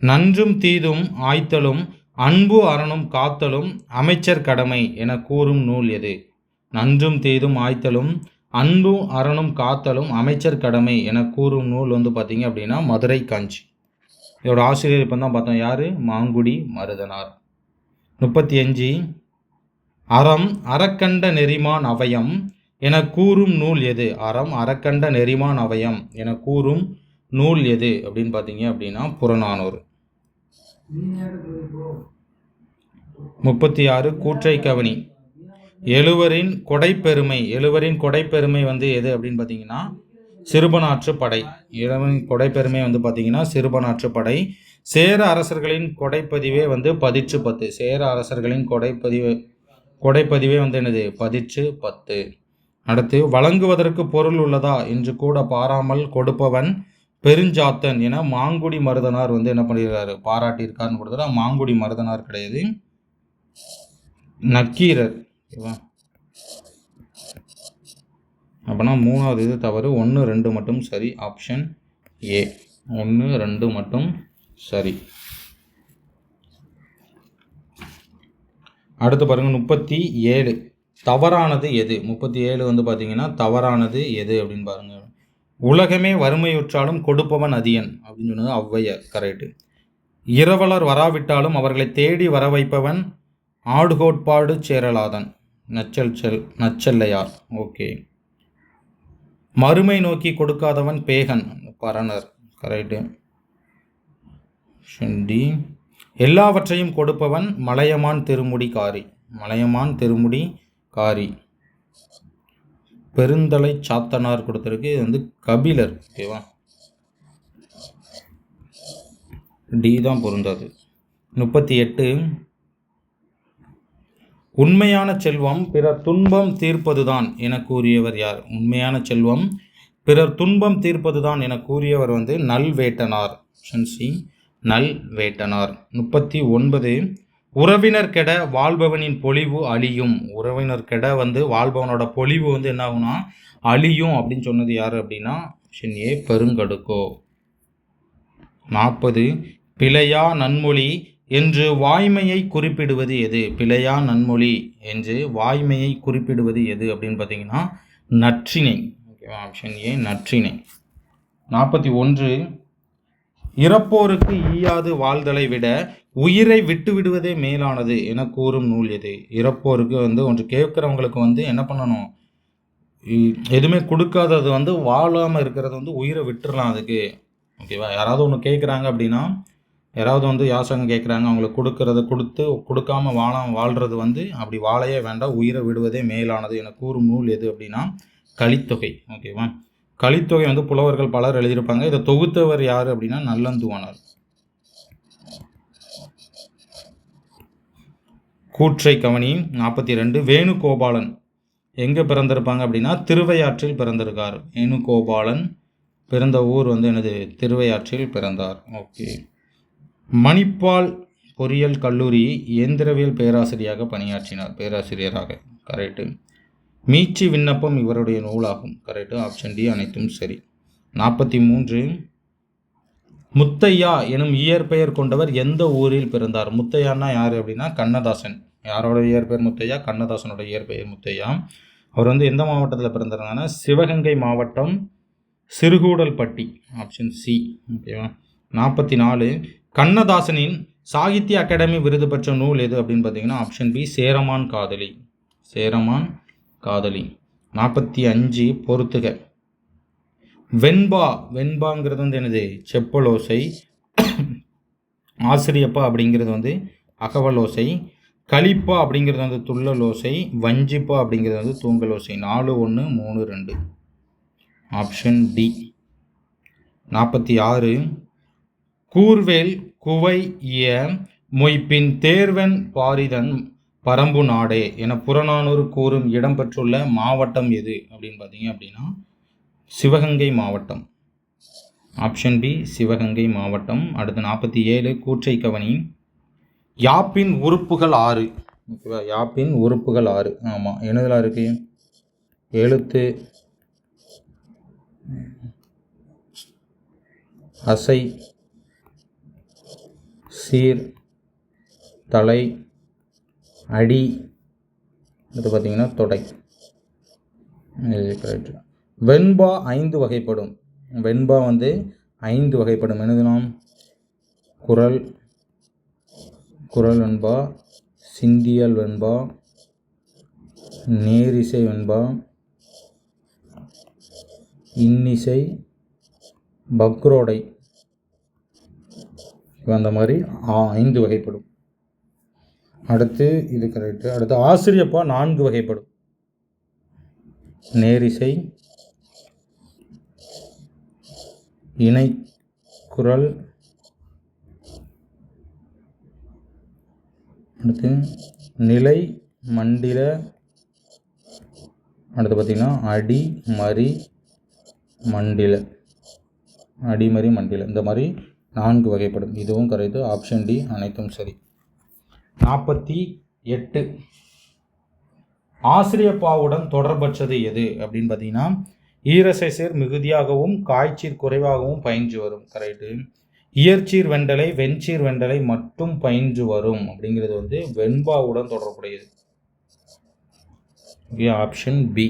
நன்றும் தீதும் ஆய்த்தலும் அன்பு அறனும் காத்தலும் அமைச்சர் கடமை என கூறும் நூல் எது? நன்றும் தீதும் ஆய்த்தலும் அன்பு அறனும் காத்தலும் அமைச்சர் கடமை என கூறும் நூல் வந்து பார்த்தீங்க அப்படின்னா மதுரை காஞ்சி. இதோட ஆசிரியர் இப்போ தான் பார்த்தோம், யார்? மாங்குடி மருதனார். 35 அறம் அறக்கண்ட நெறிமான் அவயம் என கூறும் நூல் எது? அறம் அறக்கண்ட நெறிமான் அவயம் என கூறும் நூல் எது அப்படின்னு பார்த்தீங்க அப்படின்னா புறநானூறு. 36 கூற்றை கவனி. எழுவரின் கொடைப்பெருமை. எழுவரின் கொடைப்பெருமை வந்து எது அப்படின்னு பார்த்தீங்கன்னா சிறுபனாற்று படை. எழுவரின் கொடைப்பெருமை வந்து பார்த்தீங்கன்னா சிறுபனாற்று படை. சேர அரசர்களின் கொடைப்பதிவே வந்து 10/10. சேர அரசர்களின் கொடைப்பதிவே வந்து என்னது? 10/10. அடுத்து வழங்குவதற்கு பொருள் உள்ளதா என்று கூட பாராமல் கொடுப்பவன் பெருஞ்சாத்தன் என மாங்குடி மருதனார் வந்து என்ன பண்ணியிருக்காரு? பாராட்டியிருக்காருன்னு கொடுத்தா மாங்குடி மருதனார் கிடையாது, நக்கீரர். ஓகேவா? அப்போனா 3வது இது தவறு. 1, 2 மட்டும் சரி. ஆப்ஷன் ஏ 1, 2 மட்டும் சரி. அடுத்து பாருங்க 37 தவறானது எது? 37 வந்து பார்த்தீங்கன்னா தவறானது எது அப்படின்னு பாருங்க. உலகமே வறுமையுற்றாலும் கொடுப்பவன் அதியன் அப்படின்னு சொன்னது ஔவையார். கரெக்டு. இரவலர் வராவிட்டாலும் அவர்களை தேடி வர வைப்பவன் ஆடுகோட்பாடு சேரலாதன், நச்செல்லையார். ஓகே. மறுமை நோக்கி கொடுக்காதவன் பேகன், பரணர். கரெக்டு. டி எல்லாவற்றையும் கொடுப்பவன் மலையமான் திருமுடி காரி. மலையமான் திருமுடி காரி. பெருந்தலை சாத்தனார் கொடுத்துருக்கு, இது வந்து கபிலர். ஓகேவா? டி தான் பொருந்தாது. 38 உண்மையான செல்வம் பிறர் துன்பம் தீர்ப்பதுதான் என கூறியவர் யார்? உண்மையான செல்வம் பிறர் துன்பம் தீர்ப்பதுதான் என கூறியவர் வந்து நல்வேட்டனார். சி நல்வேட்டனார். 39 உறவினர் கெட வாழ்பவனின் பொலிவு அழியும். உறவினர் கெட வந்து வாழ்பவனோட பொலிவு வந்து என்ன ஆகும்னா அழியும் அப்படின்னு சொன்னது யார் அப்படின்னா ஆப்ஷன் ஏ பெருங்கடுக்கோ. 40 பிழையா நன்மொழி என்று வாய்மையை குறிப்பிடுவது எது? பிழையா நன்மொழி என்று வாய்மையை குறிப்பிடுவது எது அப்படின்னு பார்த்தீங்கன்னா நற்றிணை. ஓகேவா? Option A Natrinai. 41 இறப்போருக்கு ஈயாது வாழ்தலை விட உயிரை விட்டு விடுவதே மேலானது என கூறும் நூல் எது? இறப்போருக்கு வந்து ஒன்று கேட்குறவங்களுக்கு வந்து என்ன பண்ணணும், எதுவுமே கொடுக்காதது வந்து வாழாமல் இருக்கிறது வந்து உயிரை விட்டுடலாம் அதுக்கு. ஓகேவா? யாராவது ஒன்று கேட்குறாங்க அப்படின்னா, யாராவது வந்து யாசகம் கேட்குறாங்க, அவங்களுக்கு கொடுக்கறத கொடுக்காம வாழ்கிறது வந்து அப்படி வாழையே வேண்டாம், உயிரை விடுவதே மேலானது என கூறும் நூல் எது அப்படின்னா கலித்தொகை. ஓகேவா? கலித்தொகை வந்து புலவர்கள் பலர் எழுதியிருப்பாங்க. இதை தொகுத்தவர் யார் அப்படின்னா நல்லந்துவனார். கூற்றை கவனி. 42 வேணுகோபாலன் எங்கே பிறந்திருப்பாங்க அப்படின்னா திருவையாற்றில் பிறந்திருக்கார். வேணுகோபாலன் பிறந்த ஊர் வந்து எனது திருவையாற்றில் பிறந்தார். ஓகே. மணிப்பால் பொறியியல் கல்லூரி இயந்திரவியல் பேராசிரியராக. கரெக்டு. மீட்சி விண்ணப்பம் இவருடைய நூலாகும். கரெக்டு. ஆப்ஷன் டி அனைத்தும் சரி. 43 முத்தையா எனும் இயற்பெயர் கொண்டவர் எந்த ஊரில் பிறந்தார்? முத்தையான்னா யார் அப்படின்னா கண்ணதாசன். யாரோட இயற்பெயர் முத்தையா? கண்ணதாசனோட இயற்பெயர் முத்தையா. அவர் வந்து எந்த மாவட்டத்தில் பிறந்திருந்தாங்கன்னா சிவகங்கை மாவட்டம் சிறுகூடல்பட்டி. Option C. ஓகேவா? 44 கண்ணதாசனின் சாகித்ய அகாடமி விருது பெற்ற நூல் எது அப்படின்னு பார்த்தீங்கன்னா ஆப்ஷன் பி சேரமான் காதலி. சேரமான் காதலி. 45 பொறுத்துக. வெண்பாங்கிறது வந்து என்னது? செப்பலோசை. ஆசிரியப்பா அப்படிங்கிறது வந்து அகவலோசை. கலிப்பா அப்படிங்கிறது வந்து துள்ளல் ஓசை, வஞ்சிப்பா அப்படிங்கிறது வந்து தூங்கல் ஓசை. 4 1 3 2 ஆப்ஷன் டி. 46 கூர்வேல் குவைஇய மொய்ப்பின் தேர்வன் பாரிதன் பரம்பு நாடே என புறநானூறு கூறும் இடம்பெற்றுள்ள மாவட்டம் எது அப்படின்னு பார்த்தீங்க அப்படின்னா சிவகங்கை மாவட்டம். ஆப்ஷன் பி சிவகங்கை மாவட்டம். அடுத்து 47 கூற்றை கவனி. யாப்பின் உறுப்புகள் 6. ஓகேவா, யாப்பின் உறுப்புகள் 6. ஆமாம், என்னதுலாம் இருக்கு? எழுத்து, அசை, சீர், தலை, அடி, இது பார்த்தீங்கன்னா தொடை. கரெக்ட். வெண்பா 5 வகைப்படும். வெண்பா வந்து 5 வகைப்படும். என்னதுலாம்? குரல், குரல் வெண்பா, சிந்தியல் வெண்பா, நேரிசை வெண்பா, இன்னிசை, பக்ரோடை. அந்த மாதிரி 5 வகைப்படும். அடுத்து இது கரெக்டு. அடுத்து ஆசிரியப்பா 4 வகைப்படும். நேரிசை, இணை குரல், அடுத்து நிலை, மண்டில, அடுத்து பார்த்திங்கன்னா அடி, மரி, மண்டில, அடிமறி, மண்டில, இந்த மாதிரி 4 வகைப்படும். இதுவும் கரெக்டு. ஆப்ஷன் டி அனைத்தும் சரி. 48 ஆசிரியப்பாவுடன் தொடர்பற்றது எது அப்படின்னு பார்த்தீங்கன்னா ஈரசைசீர் மிகுதியாகவும் காய்ச்சீர் குறைவாகவும் பயின்று வரும். கரெக்டு. இயற்சீர் வெண்டலை, வெண்சீர் வெண்டலை மட்டும் பயின்று வரும் அப்படிங்கிறது வந்து வெண்பாவுடன் தொடர்புடையது. Option B.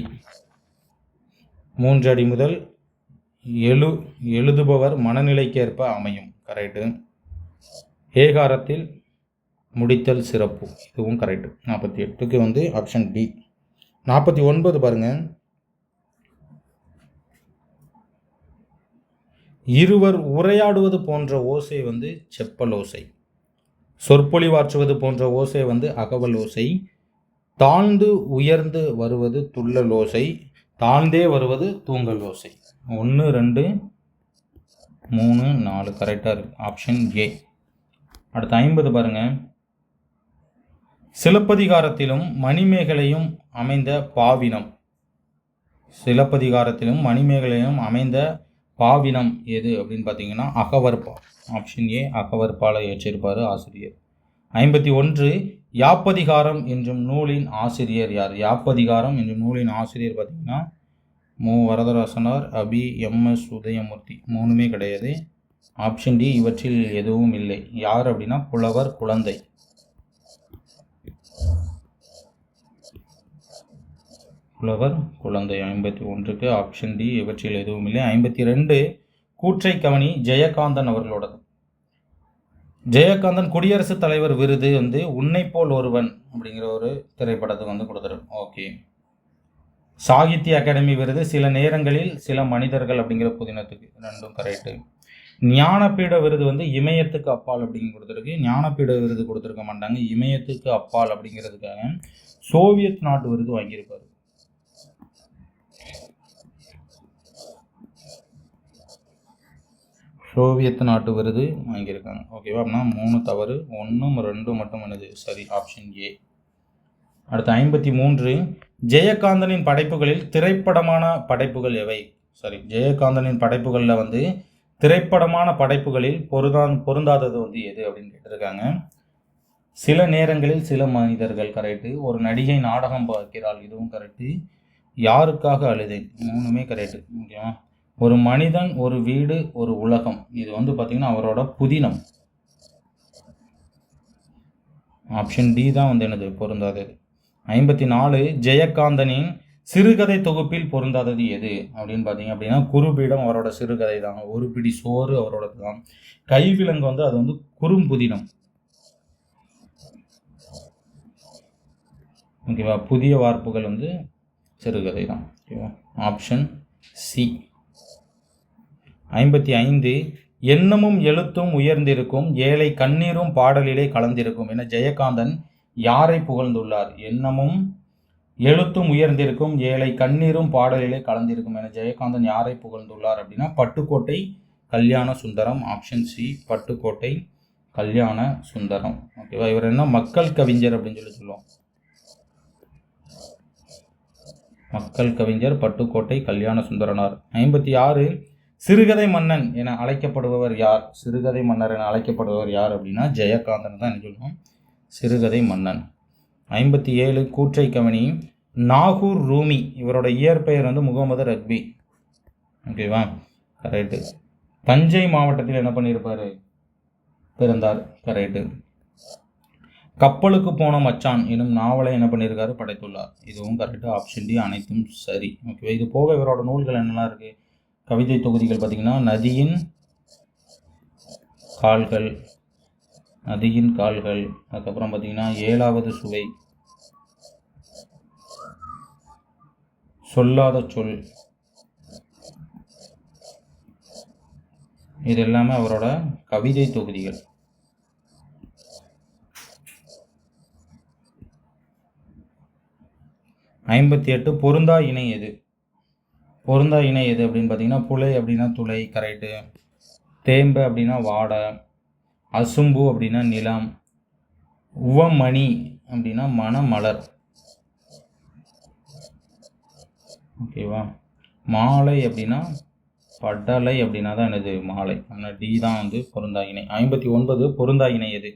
3 அடி முதல் எழுதுபவர் மனநிலைக்கேற்ப அமையும். கரெக்டு. ஏகாரத்தில் முடித்தல் சிறப்பு, இதுவும் கரெக்டு. 48க்கு வந்து ஆப்ஷன் டி. 49 பாருங்க. இருவர் உரையாடுவது போன்ற ஓசை வந்து செப்பல் ஓசை. சொற்பொழிவாற்றுவது போன்ற ஓசை வந்து அகவல் ஓசை. தாழ்ந்து உயர்ந்து வருவது துள்ளல் ஓசை. தாழ்ந்தே வருவது தூங்கல் ஓசை. 1 2 3 4 கரெக்டாக இருக்கு. Option A. அடுத்து 50 பாருங்க. சிலப்பதிகாரத்திலும் மணிமேகலையும் அமைந்த பாவினம். சிலப்பதிகாரத்திலும் மணிமேகலையும் அமைந்த பாவினம் எது அப்படின்னு பார்த்தீங்கன்னா அகவற்பா. ஆப்ஷன் ஏ அகவற்பாலை ஏற்றிருப்பார் ஆசிரியர். 51 யாப்பதிகாரம் என்றும் நூலின் ஆசிரியர் யார்? யாப்பதிகாரம் என்றும் நூலின் ஆசிரியர் பார்த்தீங்கன்னா மு வரதராசனார், அபி, எம்எஸ் உதயமூர்த்தி. 3மே கிடையாது. ஆப்ஷன் டி இவற்றில் எதுவும் இல்லை. யார் அப்படின்னா புலவர் குழந்தை. புலவர் குழந்தை. 51க்கு ஆப்ஷன் டி இவற்றில் எதுவும் இல்லை. 52 கூற்றை கவனி. ஜெயகாந்தன் அவர்களோடது. ஜெயகாந்தன் குடியரசுத் தலைவர் விருது வந்து உன்னை போல் ஒருவன் அப்படிங்கிற ஒரு திரைப்படத்துக்கு வந்து கொடுத்துரு. ஓகே. சாகித்ய அகாடமி விருது சில நேரங்களில் சில மனிதர்கள் அப்படிங்கிற புதினத்துக்கு. 2ம் கரெக்டு. ஞானபீட விருது வந்து இமயத்துக்கு அப்பால் அப்படின்னு கொடுத்துருக்கு. ஞானபீட விருது கொடுத்துருக்க மாட்டாங்க. இமயத்துக்கு அப்பால் அப்படிங்கிறதுக்காக சோவியத் நாட்டு விருது வாங்கியிருப்பார். சோவியத் நாட்டு விருது வாங்கியிருக்காங்க. ஓகேவா? அப்படின்னா 3 தவறு, 1 2 மட்டும் என்னது சரி. Option A. அடுத்து 53 ஜெயகாந்தனின் படைப்புகளில் திரைப்படமான படைப்புகள் எவை? சரி, ஜெயகாந்தனின் படைப்புகளில் வந்து திரைப்படமான படைப்புகளில் பொருந்தாதது வந்து எது அப்படின்னு கேட்டிருக்காங்க. சில நேரங்களில் சில மனிதர்கள் கரெக்டு. ஒரு நடிகை நாடகம் பார்க்கிறாள், இதுவும் கரெக்டு. யாருக்காக அழுதேன், 3மே கரெக்டு. ஓகேவா? ஒரு மனிதன், ஒரு வீடு, ஒரு உலகம், இது வந்து பார்த்தீங்கன்னா அவரோட புதினம். ஆப்ஷன் டி தான் வந்து என்னது பொருந்தாதது. 54 ஜெயகாந்தனின் சிறுகதை தொகுப்பில் பொருந்தாதது எது அப்படின்னு பார்த்தீங்க அப்படின்னா குறுபீடம் அவரோட சிறுகதை தான். ஒரு பிடி சோறு அவரோடது தான். கைவிலங்கு வந்து அது வந்து குறும்புதினம். ஓகேவா? புதிய வார்ப்புகள் வந்து சிறுகதை தான். ஓகேவா? Option C. 55 எண்ணமும் எழுத்தும் உயர்ந்திருக்கும், ஏழை கண்ணீரும் பாடலிலே கலந்திருக்கும் என ஜெயகாந்தன் யாரை புகழ்ந்துள்ளார்? எண்ணமும் எழுத்தும் உயர்ந்திருக்கும், ஏழை கண்ணீரும் பாடலிலே கலந்திருக்கும் என ஜெயகாந்தன் யாரை புகழ்ந்துள்ளார் அப்படின்னா பட்டுக்கோட்டை கல்யாண சுந்தரம். Option C Pattukkottai Kalyana Sundaram. ஓகேவா? இவர் என்ன மக்கள் கவிஞர் அப்படின்னு சொல்லுவோம். மக்கள் கவிஞர் பட்டுக்கோட்டை கல்யாண சுந்தரனார். 56 சிறுகதை மன்னன் என அழைக்கப்படுபவர் யார்? சிறுகதை மன்னர் என அழைக்கப்படுபவர் யார் அப்படின்னா ஜெயகாந்தன் தான் என்ன சொல்லுவோம், சிறுகதை மன்னன். 57 கூற்றை கவனி. நாகூர் ரூமி இவரோட இயற்பெயர் வந்து முகமது ரக்பி. ஓகேவா? கரெக்டு. தஞ்சை மாவட்டத்தில் என்ன பண்ணியிருப்பார்? பிறந்தார். கரெக்டு. கப்பலுக்கு போன மச்சான் எனும் நாவலை என்ன பண்ணியிருக்காரு? படைத்துள்ளார். இதுவும் கரெக்டு. ஆப்ஷன் டி அனைத்தும் சரி. ஓகே. இது போக இவரோட நூல்கள் என்னெல்லாம் இருக்குது? கவிதை தொகுதிகள் பார்த்திங்கன்னா நதியின் கால்கள், நதியின் கால்கள், அதுக்கப்புறம் பார்த்திங்கன்னா 7வது சுவை, சொல்லாத சொல், இது எல்லாமே அவரோட கவிதை தொகுதிகள். 58 பொருந்தா இணை எது? பொருந்தா இணை எது அப்படின்னு பார்த்தீங்கன்னா புலை அப்படின்னா துளை. கரெக்டு. தேம்ப அப்படின்னா வாடை, அசும்பு அப்படின்னா நிலம், உவமணி அப்படின்னா மணமலர். ஓகேவா? மாலை அப்படின்னா படலை அப்படின்னா தான் என்னது மாலை. ஆனால் டி தான் வந்து பொருந்தா இணை. 59 பொருந்தா இணை எது?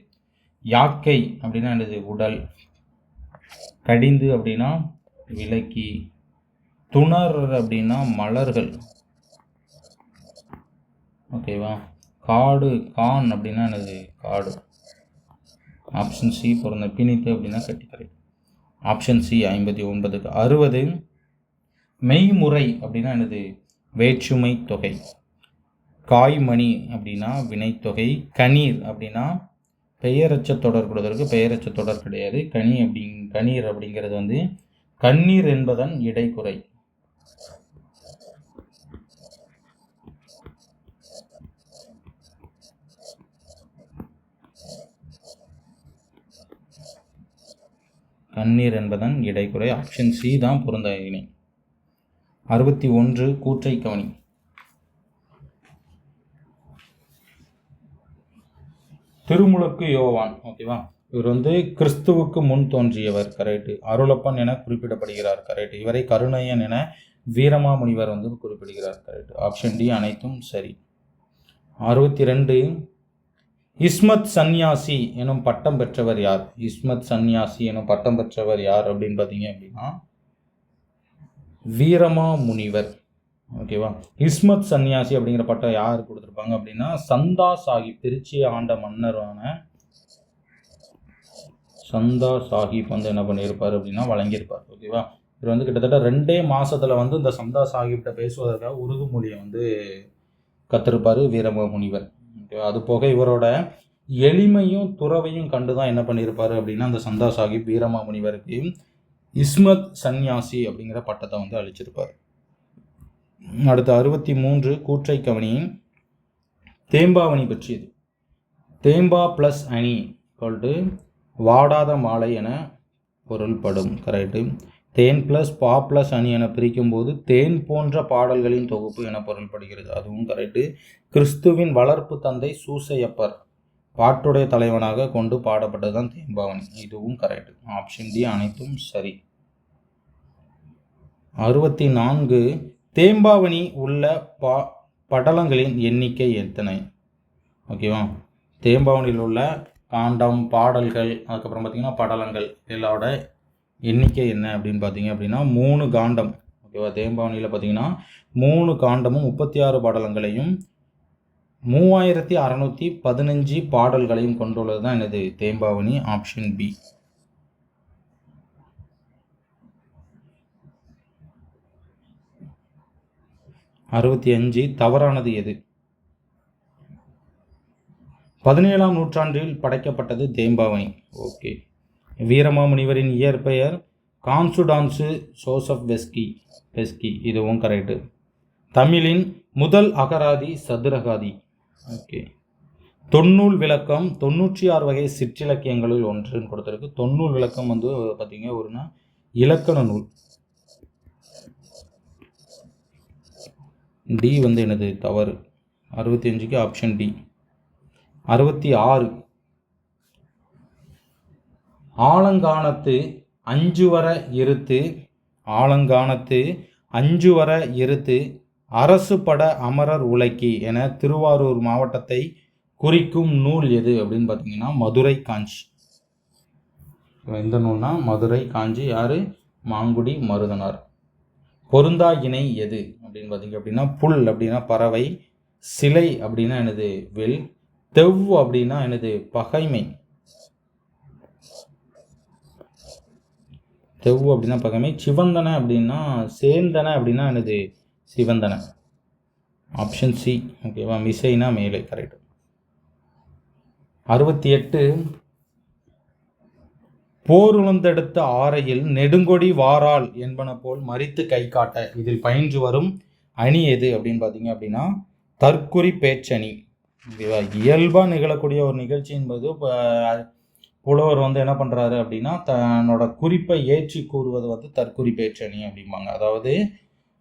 யாக்கை அப்படின்னா என்னது உடல், கடிந்து அப்படின்னா விளக்கி, துணர் அப்படின்னா மலர்கள். ஓகேவா? காடு கான் அப்படின்னா என்னது காடு. ஆப்ஷன் சி பொருந்த. பிணித்து அப்படின்னா கட்டிக்கரை. Option C 59க்கு. 60 மெய்முறை அப்படின்னா என்னது வேற்றுமை தொகை. காய்மணி அப்படின்னா வினைத்தொகை. கணீர் அப்படின்னா பெயரச்ச தொடர் கொடுத்ததற்கு பெயரச்ச தொடர் கிடையாது. கணீர் அப்படிங்கிறது வந்து கண்ணீர் என்பதன் இடைக்குறை. கண்ணீர் என்பதன் இடைக்குறை. ஆப்ஷன் சி தான் பொருந்த இணை. 61 கூற்றை கவனி. திருமுழுக்கு யோவான். ஓகேவா? இவர் வந்து கிறிஸ்துவுக்கு முன் தோன்றியவர். கரெக்டு. அருளப்பன் என குறிப்பிடப்படுகிறார். கரெக்டு. இவரை கருணையன் என வீரமாமுனிவர் வந்து குறிப்பிடுகிறார். கரெக்டு. ஆப்ஷன் டி அனைத்தும் சரி. 62 இஸ்மத் சந்நியாசி எனும் பட்டம் பெற்றவர் யார்? இஸ்மத் சந்நியாசி எனும் பட்டம் பெற்றவர் யார் அப்படின்னு பார்த்தீங்க அப்படின்னா வீரமாமுனிவர். ஓகேவா? இஸ்மத் சந்நியாசி அப்படிங்கிற பட்டம் யார் கொடுத்துருப்பாங்க அப்படின்னா சந்தா சாஹிப், திருச்சியை ஆண்ட மன்னரான சந்தா சாஹிப் வந்து என்ன பண்ணியிருப்பார் அப்படின்னா வழங்கியிருப்பார். ஓகேவா? இவர் வந்து கிட்டத்தட்ட 2 மாதத்தில் வந்து இந்த சந்தா சாஹிப்கிட்ட பேசுவதற்காக உருது மொழியை வந்து கற்றிருப்பார் வீரமாமுனிவர். ஓகேவா? அது போக இவரோட எளிமையும் துறவையும் கண்டு தான் என்ன பண்ணியிருப்பார் அப்படின்னா அந்த சந்தா சாஹிப் வீரமாமுனிவருக்கு இஸ்மத் சந்நியாசி அப்படிங்கிற பட்டத்தை வந்து அளிச்சிருப்பார். அடுத்த 63 கூற்றை கவனி. தேம்பாவணி பற்றியது. தேம்பா ப்ளஸ் அணி சொல்லிட்டு வாடாத மாலை என பொருள்படும். கரெக்டு. தேன் ப்ளஸ் பா ப்ளஸ் அணி என பிரிக்கும்போது தேன் போன்ற பாடல்களின் தொகுப்பு என பொருள்படுகிறது. அதுவும் கரெக்டு. கிறிஸ்துவின் வளர்ப்பு தந்தை சூசையப்பர் பாட்டுடைய தலைவனாக கொண்டு பாடப்பட்டது தான் தேம்பாவணி. இதுவும் கரெக்டு. ஆப்ஷன் டி அனைத்தும் சரி. 64 தேம்பாவணி உள்ள படலங்களின் எண்ணிக்கை எத்தனை? ஓகேவா? தேம்பாவணியில் உள்ள காண்டம், பாடல்கள், அதுக்கப்புறம் பார்த்திங்கன்னா படலங்கள் இதோட எண்ணிக்கை என்ன அப்படின்னு பார்த்தீங்க அப்படின்னா 3 காண்டம். ஓகேவா? தேம்பாவணியில் பார்த்திங்கன்னா 3 காண்டமும் 36 பாடலங்களையும் 3615 பாடல்களையும் கொண்டுள்ளது தான் என்னது தேம்பாவணி. Option B. 65 தவறானது எது? 17ஆம் நூற்றாண்டில் படைக்கப்பட்டது தேம்பாவணி. ஓகே. வீரமாமுனிவரின் இயற்பெயர் கான்சுடான்சு ஜோசப் வெஸ்கி. இதுவும் கரெக்டு. தமிழின் முதல் அகராதி சதுரகாதி. ஓகே. தொன்னூல் விளக்கம் 96 வகை சிற்றிலக்கியங்களில் ஒன்றுன்னு கொடுத்துருக்கு. தொன்னூல் விளக்கம் வந்து பார்த்தீங்க ஒருனா இலக்கண நூல். டி வந்து என்னது தவறு. 65க்கு ஆப்ஷன் டி. 66 ஆலங்கானத்து அஞ்சுவர இருத்து ஆலங்கானத்து அஞ்சுவர இருத்து அரசு பட அமரர் உலக்கி என திருவாரூர் மாவட்டத்தை குறிக்கும் நூல் எது அப்படின்னு பார்த்தீங்கன்னா மதுரை காஞ்சி. எந்த நூல்னா மதுரை காஞ்சி. யாரு? மாங்குடி மருதனார். பொருந்தா இணை எது அப்படின்னு பார்த்தீங்க அப்படின்னா புல் அப்படின்னா பறவை, சிலை அப்படின்னா என்னது வில், தெவ் அப்படின்னா என்னது பகைமை. தெவ் அப்படின்னா பகைமை, சிவந்தனை அப்படின்னா சேந்தனை அப்படின்னா என்னது சிவந்தனை. Option C. ஓகேவா? மிசைனா மேலே. கரெக்ட். 68 போர் உழந்தெடுத்த ஆரையில் நெடுங்கொடி வாரால் என்பன போல் மறித்து கை காட்ட இதில் பயின்று வரும் அணி எது அப்படின்னு பார்த்தீங்க அப்படின்னா தற்குறி பேச்சணி. ஓகேவா? இயல்பாக நிகழக்கூடிய ஒரு நிகழ்ச்சி என்பது புலவர் வந்து என்ன பண்ணுறாரு அப்படின்னா தன்னோட குறிப்பை ஏற்றி கூறுவது வந்து தற்குறி பேச்சணி அப்படிம்பாங்க. அதாவது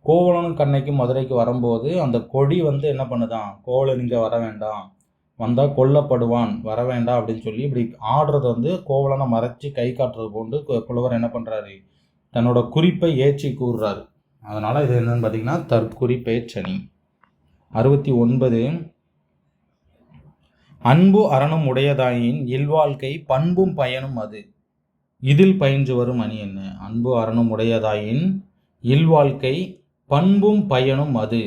கோவலனும் கண்ணைக்கும் மதுரைக்கு வரும்போது அந்த கொடி வந்து என்ன பண்ணுதான், கோவலன் இங்கே வர வேண்டாம், வந்தால் கொல்லப்படுவான், வர வேண்டாம் அப்படின்னு சொல்லி இப்படி ஆடுறது வந்து கோவலனை மறைச்சி கை காட்டுறது போன்று புலவர் என்ன பண்ணுறாரு, தன்னோட குறிப்பை ஏற்றி கூறுறாரு. அதனால் இது என்னன்னு பார்த்தீங்கன்னா தற்குறி பேச்சணி. 69 அன்பு அறனும் உடையதாயின் இல்வாழ்க்கை பண்பும் பயனும் அது இதில் பயின்று வரும் அணி என்ன? அன்பு அறனும் உடையதாயின் இல்வாழ்க்கை பண்பும் பயனும் அது.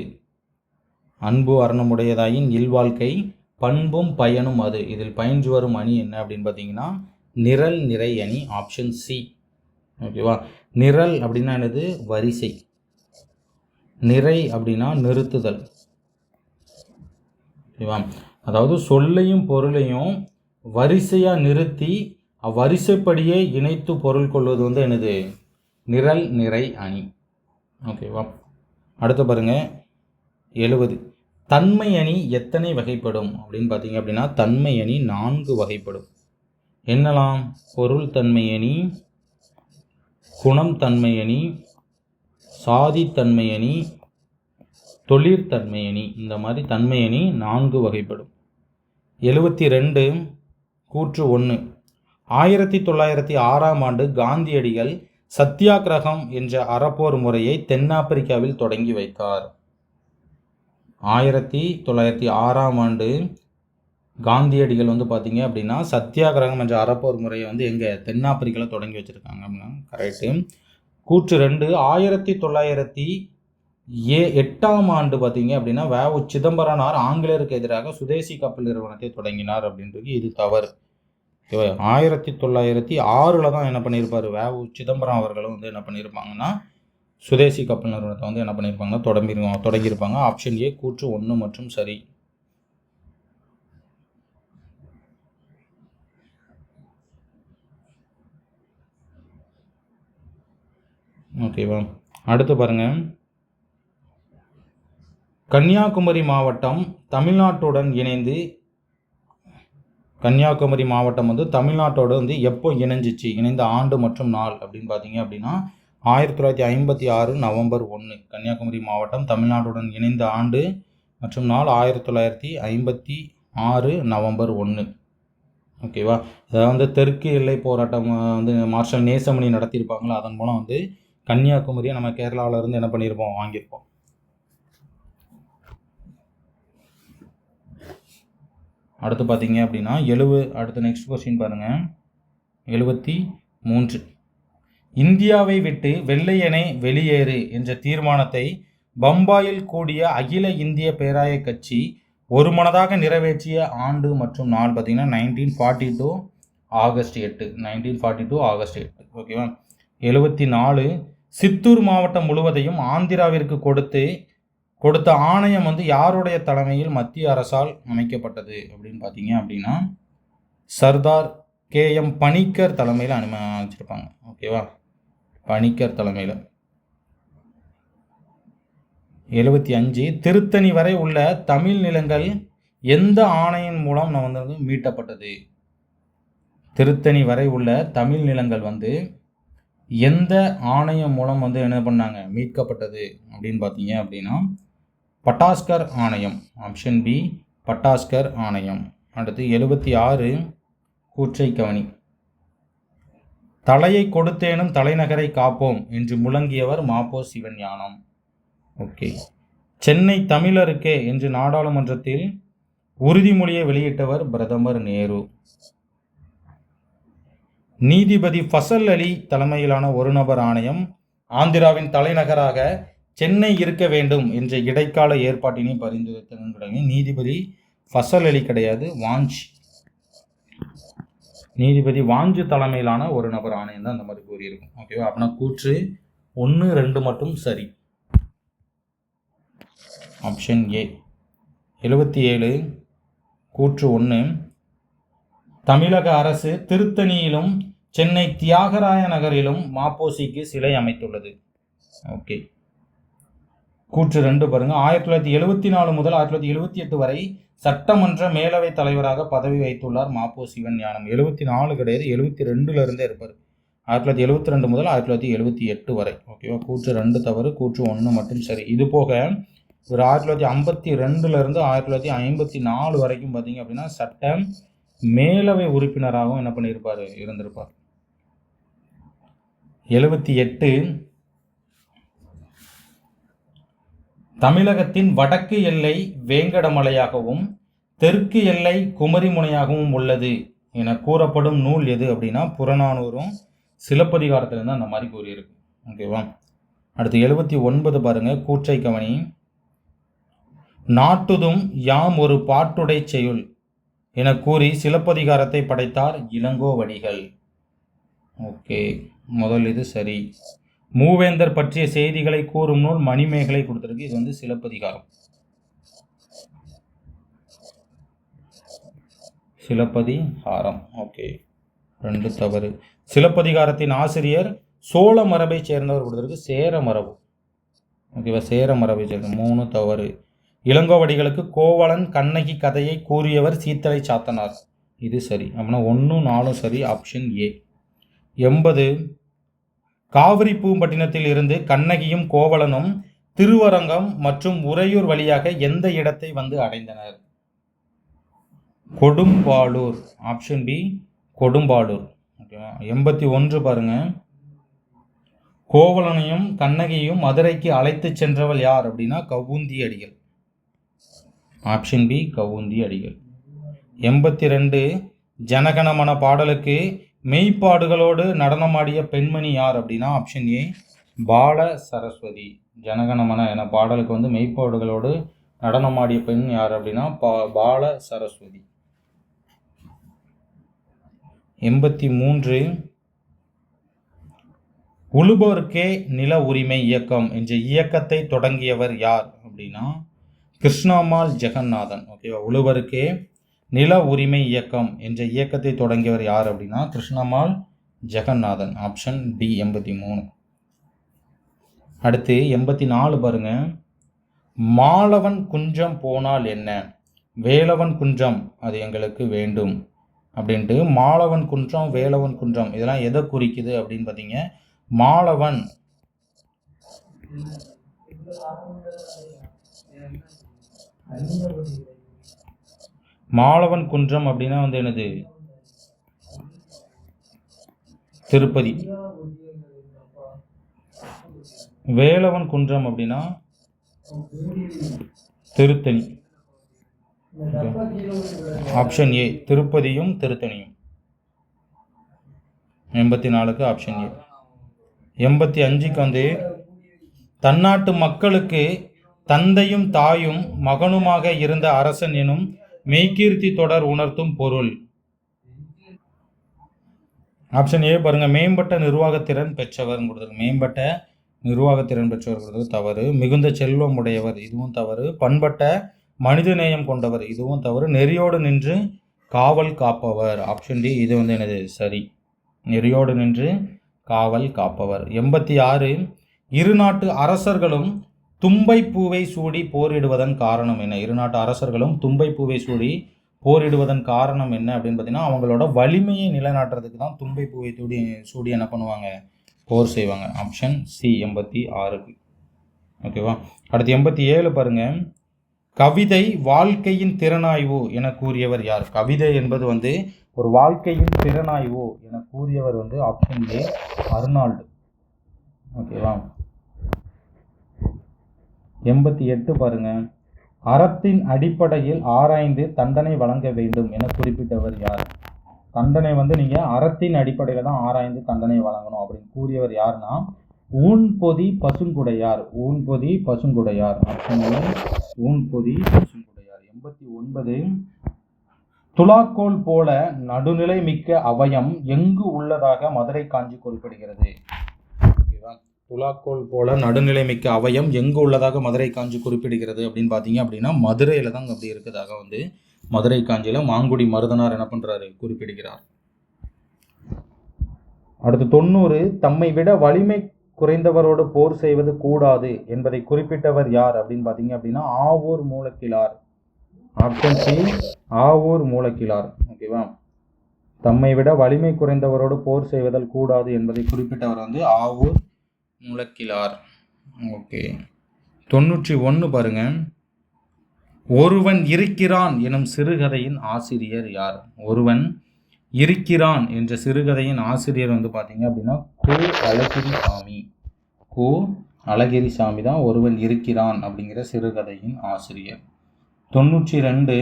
அன்பு அறனும் உடையதாயின் இல்வாழ்க்கை பண்பும் பயனும் அது இதில் பயின்று வரும் அணி என்ன அப்படின்னு பார்த்தீங்கன்னா நிரல் நிறை அணி. Option C. ஓகேவா? நிரல் அப்படின்னா என்னது வரிசை, நிறை அப்படின்னா நிறுத்துதல். ஓகேவா? அதாவது சொல்லையும் பொருளையும் வரிசையாக நிறுத்தி அவ்வரிசைப்படியே இணைத்து பொருள் கொள்வது வந்து என்னது நிரல் நிறை அணி. ஓகேவா? அடுத்து பாருங்க 70 தன்மை அணி எத்தனை வகைப்படும் அப்படின்னு பார்த்தீங்க அப்படின்னா தன்மை அணி 4 வகைப்படும். என்னலாம்? பொருள் தன்மை அணி, குணம் தன்மை அணி, சாதி தன்மை அணி, தொழிற்தன்மை அணி. இந்த மாதிரி தன்மை அணி 4 வகைப்படும். 72 கூற்று 1 1906ஆம் ஆண்டு காந்தியடிகள் சத்தியாகிரகம் என்ற அறப்போர் முறையை தென்னாப்பிரிக்காவில் தொடங்கி வைத்தார். 1906ஆம் ஆண்டு காந்தியடிகள் வந்து பார்த்தீங்க அப்படின்னா சத்தியாகிரகம் என்ற அறப்போர் முறையை வந்து எங்கே தென்னாப்பிரிக்காவில் தொடங்கி வச்சுருக்காங்க அப்படின்னா கரெக்டு. கூற்று 2 1908ஆம் ஆண்டு பார்த்தீங்க அப்படின்னா வ.உ. சிதம்பரனார் ஆங்கிலேயருக்கு எதிராக சுதேசி கப்பல் நிறுவனத்தை தொடங்கினார் அப்படின்றது இது தவறு. 1906 தான் என்ன பண்ணியிருப்பார், வ.உ. சிதம்பரம் அவர்களும் வந்து என்ன பண்ணியிருப்பாங்கன்னா சுதேசி கப்பல் நிறுவனத்தை வந்து என்ன பண்ணியிருப்பாங்கன்னா தொடங்கியிருப்பாங்க. ஆப்ஷன் ஏ கூற்று 1 மற்றும் சரி. ஓகேவா? அடுத்து பாருங்க, கன்னியாகுமரி மாவட்டம் தமிழ்நாட்டுடன் இணைந்து கன்னியாகுமரி மாவட்டம் வந்து தமிழ்நாட்டோடு வந்து எப்போ இணைந்த ஆண்டு மற்றும் நாள் அப்படின்னு பார்த்தீங்க அப்படின்னா 1956 நவம்பர் 1. கன்னியாகுமரி மாவட்டம் தமிழ்நாட்டுடன் இணைந்த ஆண்டு மற்றும் நாள் 1956 நவம்பர் 1. ஓகேவா? அதாவது வந்து தெற்கு எல்லை போராட்டம் வந்து மார்ஷல் நேசமணி நடத்தியிருப்பாங்களா, அதன் மூலம் வந்து கன்னியாகுமரியை நம்ம கேரளாவில் இருந்து என்ன பண்ணியிருப்போம், வாங்கியிருப்போம். அடுத்து பார்த்தீங்க அப்படின்னா அடுத்த நெக்ஸ்ட் கொஸ்டின் பாருங்கள். 73 இந்தியாவை விட்டு வெள்ளையனே வெளியேறு என்ற தீர்மானத்தை பம்பாயில் கூடிய அகில இந்திய பேராய கட்சி ஒருமனதாக நிறைவேற்றிய ஆண்டு மற்றும் நாள் பார்த்தீங்கன்னா 1942 ஆகஸ்ட் 8. 1942 ஆகஸ்ட் 8. ஓகேவா? 74 சித்தூர் மாவட்டம் முழுவதையும் ஆந்திராவிற்கு கொடுத்த ஆணையம் வந்து யாருடைய தலைமையில் மத்திய அரசால் அமைக்கப்பட்டது அப்படின்னு பார்த்தீங்க அப்படின்னா சர்தார் K.M. பணிக்கர் தலைமையில் அமைச்சிருப்பாங்க. ஓகேவா? பணிக்கர் தலைமையில். 75 திருத்தணி வரை உள்ள தமிழ் நிலங்கள் எந்த ஆணையின் மூலம் நம்ம வந்து மீட்டப்பட்டது? திருத்தணி வரை உள்ள தமிழ் நிலங்கள் வந்து எந்த ஆணையம் மூலம் வந்து என்ன பண்ணாங்க, மீட்கப்பட்டது அப்படின்னு பார்த்தீங்க அப்படின்னா பட்டாஸ்கர் ஆணையம். ஆப்ஷன் பி பட்டாஸ்கர் ஆணையம். அடுத்து 76 கூற்றை கவனி. தலையை கொடுத்தேனும் தலைநகரை காப்போம் என்று முழங்கியவர் மாப்போ சிவஞானம். ஓகே. சென்னை தமிழருக்கே என்று நாடாளுமன்றத்தில் உறுதிமொழியை வெளியிட்டவர் பிரதமர் நேரு. நீதிபதி ஃபசல் அலி தலைமையிலான ஒரு நபர் ஆணையம் ஆந்திராவின் தலைநகராக சென்னை இருக்க வேண்டும் என்ற இடைக்கால ஏற்பாட்டினை பரிந்துரைத்தது. நீதிபதி ஃபசல் அலி கிடையாது, வாஞ்ச். நீதிபதி வாஞ்சு தலைமையிலான ஒரு நபர் ஆணையம் தான் அந்த மாதிரி கூறியிருக்கும். ஓகேவா? அப்படின்னா கூற்று 1, 2 மட்டும் சரி. Option A. 77 கூற்று 1, தமிழக அரசு திருத்தணியிலும் சென்னை தியாகராய நகரிலும் மாப்போசிக்கு சிலை அமைத்துள்ளது. ஓகே. கூற்று 2 பாருங்க. 1974 முதல் 1978 வரை சட்டமன்ற மேலவை தலைவராக பதவி வைத்துள்ளார் மாப்போ சிவஞானம். 74 கிடையாது, 72 இருந்தே இருப்பார். 1972 முதல் 1978 வரை. ஓகேவா? கூற்று 2 தவறு, கூற்று 1 மட்டும் சரி. இது போக ஒரு 1952 1954 வரைக்கும் பார்த்தீங்க அப்படின்னா சட்ட மேலவை உறுப்பினராகவும் என்ன பண்ணியிருப்பார், இருந்திருப்பார். 78 தமிழகத்தின் வடக்கு எல்லை வேங்கடமலையாகவும் தெற்கு எல்லை குமரிமுனையாகவும் உள்ளது என கூறப்படும் நூல் எது அப்படின்னா புறநானூறும் சிலப்பதிகாரத்திலிருந்து அந்த மாதிரி கூறியிருக்கு. ஓகேவா? அடுத்து 79 பாருங்க. கூற்றை கவனி. நாட்டுதும் யாம் ஒரு பாட்டுடை செய்யுள் என கூறி சிலப்பதிகாரத்தை படைத்தார் இளங்கோவடிகள். ஓகே, முதல் இது சரி. மூவேந்தர் பற்றிய செய்திகளை கூறும் நூல் மணிமேகலை கொடுத்திருக்கு. இது வந்து சிலப்பதிகாரம். சிலப்பதிகாரம். ஓகே, 2 தவறு. சிலப்பதிகாரத்தின் ஆசிரியர் சோழ மரபை சேர்ந்தவர் கொடுத்திருக்கு. சேர மரபு. ஓகேவா? சேர மரபை சேர்ந்த. 3 தவறு. இளங்கோவடிகளுக்கு கோவலன் கண்ணகி கதையை கூறியவர் சீத்தலை சாத்தனார். இது சரி. அப்படின்னா 1, 4 சரி. Option A. 80 காவிரி பூம்பட்டினத்தில் இருந்து கண்ணகியும் கோவலனும் திருவரங்கம் மற்றும் உறையூர் வழியாக எந்த இடத்தை வந்து அடைந்தனர்? கொடும்பாளூர். Option B Kodumbalur. ஓகேவா? 81 பாருங்க. கோவலனையும் கண்ணகியும் மதுரைக்கு அழைத்து சென்றவள் யார் அப்படின்னா கவுந்தி அடிகள். ஆப்ஷன் பி கவுந்தி அடிகள். 82 ஜனகணமன பாடலுக்கு மெய்ப்பாடுகளோடு நடனமாடிய பெண்மணி யார் அப்படின்னா ஆப்ஷன் ஏ பால சரஸ்வதி. ஜனகணமன என பாடலுக்கு வந்து மெய்ப்பாடுகளோடு நடனமாடிய பெண் யார் அப்படின்னா பால சரஸ்வதி. 83 உழுபோருக்கே நில உரிமை இயக்கம் என்ற இயக்கத்தை தொடங்கியவர் யார் அப்படின்னா கிருஷ்ணம்மாள் ஜெகநாதன். ஓகேவா? உழுவருக்கே நில உரிமை இயக்கம் என்ற இயக்கத்தை தொடங்கியவர் யார் அப்படின்னா கிருஷ்ணம்மாள் ஜெகநாதன். Option D 83. அடுத்து 84 பாருங்க. மாலவன் குன்றம் போனால் என்ன, வேலவன் குன்றம் அது எங்களுக்கு வேண்டும் அப்படின்ட்டு மாலவன் குன்றம் வேலவன் குன்றம் இதெல்லாம் எதை குறிக்குது அப்படின்னு பார்த்தீங்க. மாலவன் மாலவன் குன்றம் அப்படின்னா வந்து என்னது திருப்பதி. வேலவன் குன்றம் அப்படின்னா திருத்தணி. ஆப்ஷன் ஏ திருப்பதியும் திருத்தணியும். 84க்கு ஆப்ஷன் ஏ. 85க்கு வந்து தன்னாட்டு மக்களுக்கு தந்தையும் தாயும் மகனுமாக இருந்த அரசன் எனும் மெய்கீர்த்தி தொடர் உணர்த்தும் பொருள். ஆப்ஷன் ஏ பாருங்க. மேம்பட்ட நிர்வாகத்திறன் பெற்றவர் கொடுத்துருக்கு. மேம்பட்ட நிர்வாகத்திறன் பெற்றவர் கொடுத்தது தவறு. மிகுந்த செல்வம் உடையவர் இதுவும் தவறு. பண்பட்ட மனிதநேயம் கொண்டவர் இதுவும் தவறு. நெறியோடு நின்று காவல் காப்பவர். ஆப்ஷன் டி இது வந்து என்னது சரி. நெறியோடு நின்று காவல் காப்பவர். 86 இரு நாட்டு அரசர்களும் தும்பை பூவை சூடி போரிடுவதன் காரணம் என்ன? இரு நாட்டு அரசர்களும் தும்பை பூவை சூடி போரிடுவதன் காரணம் என்ன அப்படின்னு பார்த்தீங்கன்னா, அவங்களோட வலிமையை நிலைநாட்டுறதுக்கு தான் தும்பை பூவை சூடி என்ன பண்ணுவாங்க? போர் செய்வாங்க. Option C 86. ஓகேவா? அடுத்து 87 பாருங்க. கவிதை வாழ்க்கையின் திறனாய்வு என கூறியவர் யார்? கவிதை என்பது வந்து ஒரு வாழ்க்கையின் திறனாய்வு என கூறியவர் வந்து ஆப்ஷன் ஏ அர்னால்டு. ஓகேவா? 88 பாருங்க. அறத்தின் அடிப்படையில் ஆராய்ந்து தண்டனை வழங்க வேண்டும் என குறிப்பிட்டவர் யார்? தண்டனை வந்து நீங்க அறத்தின் அடிப்படையில் தான் ஆராய்ந்து தண்டனை வழங்கணும் அப்படின்னு கூறியவர் யாருன்னா ஊன்பொதி பசுங்குடையார். ஊன்பொதி பசுங்குடையார். Option A ஊன்பொதி பசுங்குடையார். 89 துலாக்கோல் போல நடுநிலை மிக்க அவயம் எங்கு உள்ளதாக மதுரை காஞ்சி குறிப்பிடுகிறது? ஓகேவா? துலாக்கோல் போல நடுநிலை மிக்க அவயம் எங்கு உள்ளதாக மதுரை காஞ்சி குறிப்பிடுகிறது அப்படின்னு பார்த்தீங்க அப்படின்னா மதுரையில் தான் அப்படி இருக்கிறதாக வந்து மதுரை காஞ்சியில் மாங்குடி மருதனார் என்ன பண்ணுறாரு? குறிப்பிடுகிறார். அடுத்து 90 தம்மை விட வலிமை குறைந்தவரோடு போர் செய்வது கூடாது என்பதை குறிப்பிட்டவர் யார் அப்படின்னு பார்த்தீங்க அப்படின்னா ஆவூர் மூலக்கிழார். Option C Avur Moolakizhar. ஓகேவா? தம்மை விட வலிமை குறைந்தவரோடு போர் செய்வதல் கூடாது என்பதை குறிப்பிட்டவர் வந்து ஆவூர் மூலக்கிழார். ஓகே. 91 பாருங்க. ஒருவன் இருக்கிறான் எனும் சிறுகதையின் ஆசிரியர் யார்? ஒருவன் இருக்கிறான் என்ற சிறுகதையின் ஆசிரியர் வந்து பார்த்தீங்க அப்படின்னா கு அழகிரிசாமி. கு அழகிரிசாமி தான் ஒருவன் இருக்கிறான் அப்படிங்கிற சிறுகதையின் ஆசிரியர். 92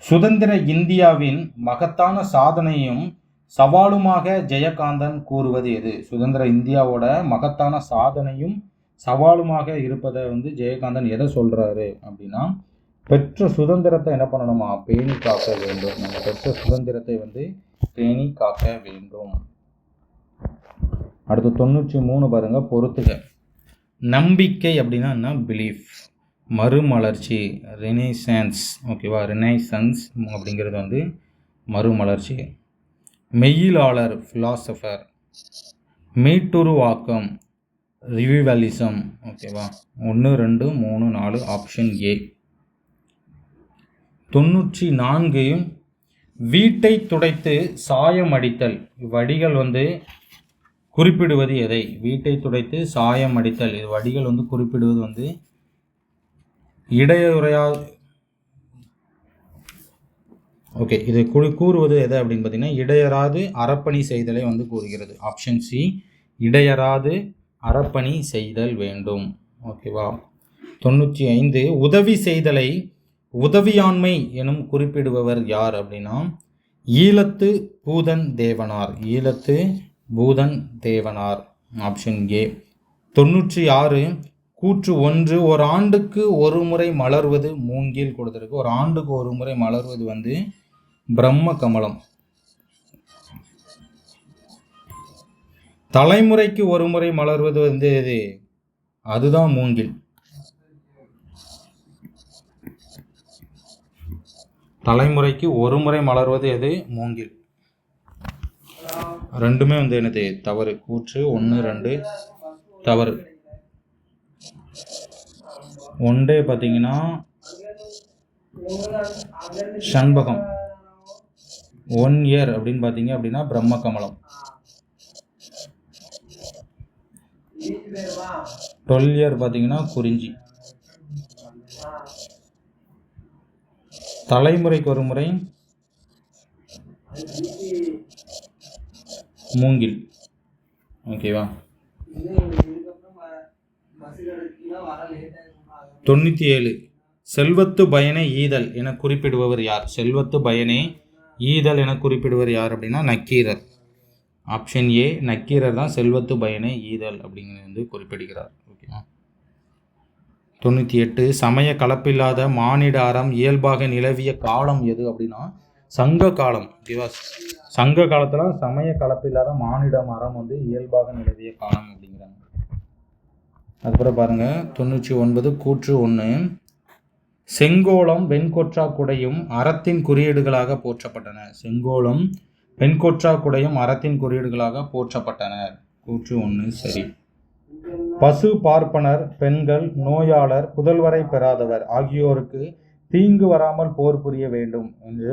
சுதந்திர இந்தியாவின் மகத்தான சாதனையும் சவாலுமாக ஜெயகாந்தன் கூறுவது எது? சுதந்திர இந்தியாவோட மகத்தான சாதனையும் சவாலுமாக இருப்பதை வந்து ஜெயகாந்தன் எதை சொல்றாரு அப்படின்னா பெற்ற சுதந்திரத்தை என்ன பண்ணணுமா? பேணி காக்க வேண்டும். நம்ம பெற்ற சுதந்திரத்தை வந்து பேணி காக்க வேண்டும். அடுத்து 93 பாருங்க. பொறுத்துக. நம்பிக்கை அப்படின்னா என்ன? பிலீஃப். மறுமலர்ச்சி ரெனைசன்ஸ். ஓகேவா? ரெனைசன்ஸ் அப்படிங்கிறது வந்து மறுமலர்ச்சி. மெய்யியலாளர் ஃபிலாசபர். மீட்டுருவாக்கம் ரிவிவலிசம். ஓகேவா? 1 2 3 4 ஆப்ஷன் ஏ. 94 வீட்டை துடைத்து சாயம் அடித்தல். வடிகள் வந்து குறிப்பிடுவது எதை? வீட்டை துடைத்து சாயம் அடித்தல். இது வடிகள் வந்து குறிப்பிடுவது வந்து இடையுறையா. ஓகே. இது கூறுவது எது அப்படின்னு பார்த்தீங்கன்னா இடையராது அறப்பணி செய்தலை வந்து கூறுகிறது. ஆப்ஷன் சி இடையராது அறப்பணி செய்தல் வேண்டும். ஓகேவா? 95 உதவி செய்தலை உதவியாண்மை எனும் குறிப்பிடுபவர் யார் அப்படின்னா ஈழத்து பூதன் தேவனார். ஈழத்து பூதன் தேவனார். Option A. 96 கூற்று 1 ஒரு ஆண்டுக்கு ஒரு முறை மலர்வது மூங்கில் கொடுத்திருக்கு. ஒரு ஆண்டுக்கு ஒரு முறை மலர்வது வந்து பிரம்ம கமலம். தலைமுறைக்கு ஒரு முறை மலர்வது வந்து எது? அதுதான் மூங்கில். தலைமுறைக்கு ஒரு முறை மலர்வது எது? மூங்கில். ரெண்டுமே வந்து என்னது? தவறு. கூற்று 1 2 தவறு. ஒன்றே பார்த்தீங்கன்னா சண்பகம். 1 இயர் அப்படின்னு பார்த்தீங்க அப்படின்னா பிரம்ம கமலம். 12 இயர் பார்த்தீங்கன்னா குறிஞ்சி. தலைமுறைக்கு ஒரு முறை மூங்கில். ஓகேவா? 97 செல்வத்து பயனை ஈதல் என குறிப்பிடுபவர் யார்? செல்வத்து பயனை ஈதல் என குறிப்பிடுவர் யார் அப்படின்னா நக்கீரர். ஆப்ஷன் ஏ நக்கீரர் தான் செல்வத்து பயனை ஈதல் அப்படிங்கிறது வந்து குறிப்பிடுகிறார். ஓகேவா? 98 சமய கலப்பில்லாத மானிட அறம் இயல்பாக நிலவிய காலம் எது அப்படின்னா சங்க காலம். ஓகேவா? சங்க காலத்தில் சமய கலப்பில்லாத மானிடம் அறம் வந்து இயல்பாக நிலவிய காலம் அப்படிங்கிறாங்க. அதுக்கப்புறம் பாருங்க 99 கூற்று 1 செங்கோலம் வெண்கொற்றா குடையும் அறத்தின் குறியீடுகளாக போற்றப்பட்டன. செங்கோலம் வெண்கொற்றா குடையும் அறத்தின் குறியீடுகளாக போற்றப்பட்டனர். கூற்று 1 சரி. பசு பார்ப்பனர், பெண்கள், நோயாளர், புதல்வரை பெறாதவர் ஆகியோருக்கு தீங்கு வராமல் போர் புரிய வேண்டும் என்று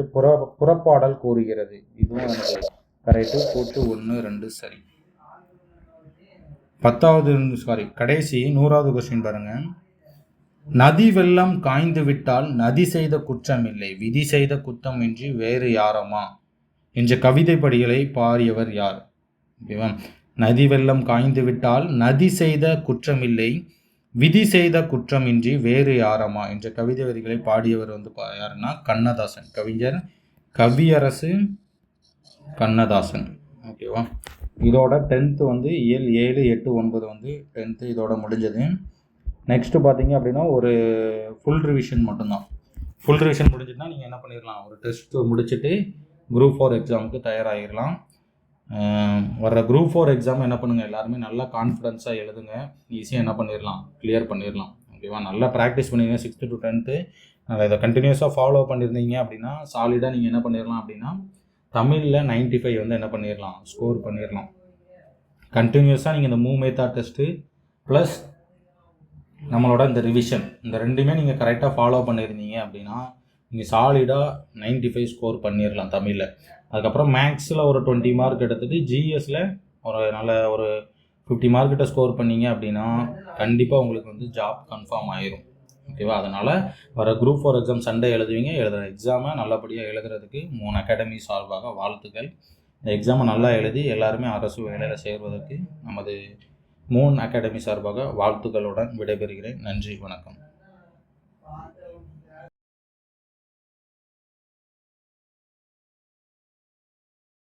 புறப்பாடல் கூறுகிறது. இதுவும் எனக்கு கரெக்டு. கூட்டு 1, 2 சரி. 10வது கடைசி 100வது கொஸ்டின் பாருங்க. நதி வெள்ளம் காய்ந்து விட்டால் நதி செய்த குற்றம் இல்லை, விதி செய்த குற்றம் இன்றி வேறு யாரமா என்ற கவிதை படிகளை பாடியவர் யார்? ஓகேவா. நதி வெள்ளம் காய்ந்து விட்டால் நதி செய்த குற்றமில்லை, விதி செய்த குற்றமின்றி வேறு யாரமா என்ற கவிதை வரிகளை பாடியவர் யாருன்னா கண்ணதாசன். கவிஞர் கவியரசு கண்ணதாசன். ஓகேவா. இதோட 10th இயல் 7, 8, 9 10th இதோட முடிஞ்சது. நெக்ஸ்ட்டு பார்த்தீங்க அப்படின்னா ஒரு ஃபுல் ரிவிஷன் மட்டும்தான். ஃபுல் ரிவிஷன் முடிஞ்சுன்னா நீங்கள் என்ன பண்ணிடலாம், ஒரு டெஸ்ட்டு முடிச்சுட்டு குரூப் 4 எக்ஸாமுக்கு தயாராகிடலாம். வர்ற குரூப் 4 எக்ஸாம் என்ன பண்ணுங்கள், எல்லாருமே நல்லா கான்ஃபிடென்ஸாக எழுதுங்க. ஈஸியாக என்ன பண்ணிடலாம், கிளியர் பண்ணிடலாம். ஓகேவா. நல்லா ப்ராக்டிஸ் பண்ணிடுங்க 6th to 10th. இதை கண்டினியூஸாக ஃபாலோ பண்ணியிருந்தீங்க அப்படின்னா சாலிடாக நீங்கள் என்ன பண்ணிடலாம் அப்படின்னா தமிழில் 95 என்ன பண்ணிடலாம், ஸ்கோர் பண்ணிடலாம். கண்டினியூஸாக நீங்கள் இந்த மூவ் மெத்தட் டெஸ்ட்டு ப்ளஸ் நம்மளோட இந்த ரிவிஷன் இந்த ரெண்டுமே நீங்கள் கரெக்டாக ஃபாலோ பண்ணியிருந்தீங்க அப்படின்னா நீங்கள் சாலிடாக 95 ஸ்கோர் பண்ணிடலாம் தமிழில். அதுக்கப்புறம் மேக்ஸில் ஒரு 20 மார்க் எடுத்துகிட்டு ஜிஎஸில் ஒரு நல்ல ஒரு 50 மார்க்கிட்ட ஸ்கோர் பண்ணிங்க அப்படின்னா கண்டிப்பாக உங்களுக்கு ஜாப் கன்ஃபார்ம் ஆயிரும். ஓகேவா. அதனால் வர குரூப் 4 எக்ஸாம் சண்டே எழுதுவீங்க. எழுதுகிற எக்ஸாமை நல்லபடியாக எழுதுறதுக்கு 3 அகாடமி சார்பாக வாழ்த்துக்கள். இந்த எக்ஸாமை நல்லா எழுதி எல்லாருமே அரசு வேலையில் சேர்வதற்கு நமது 3 அகாடமி சார்பாக வாழ்த்துக்களுடன் விடைபெறுகிறேன். நன்றி, வணக்கம்.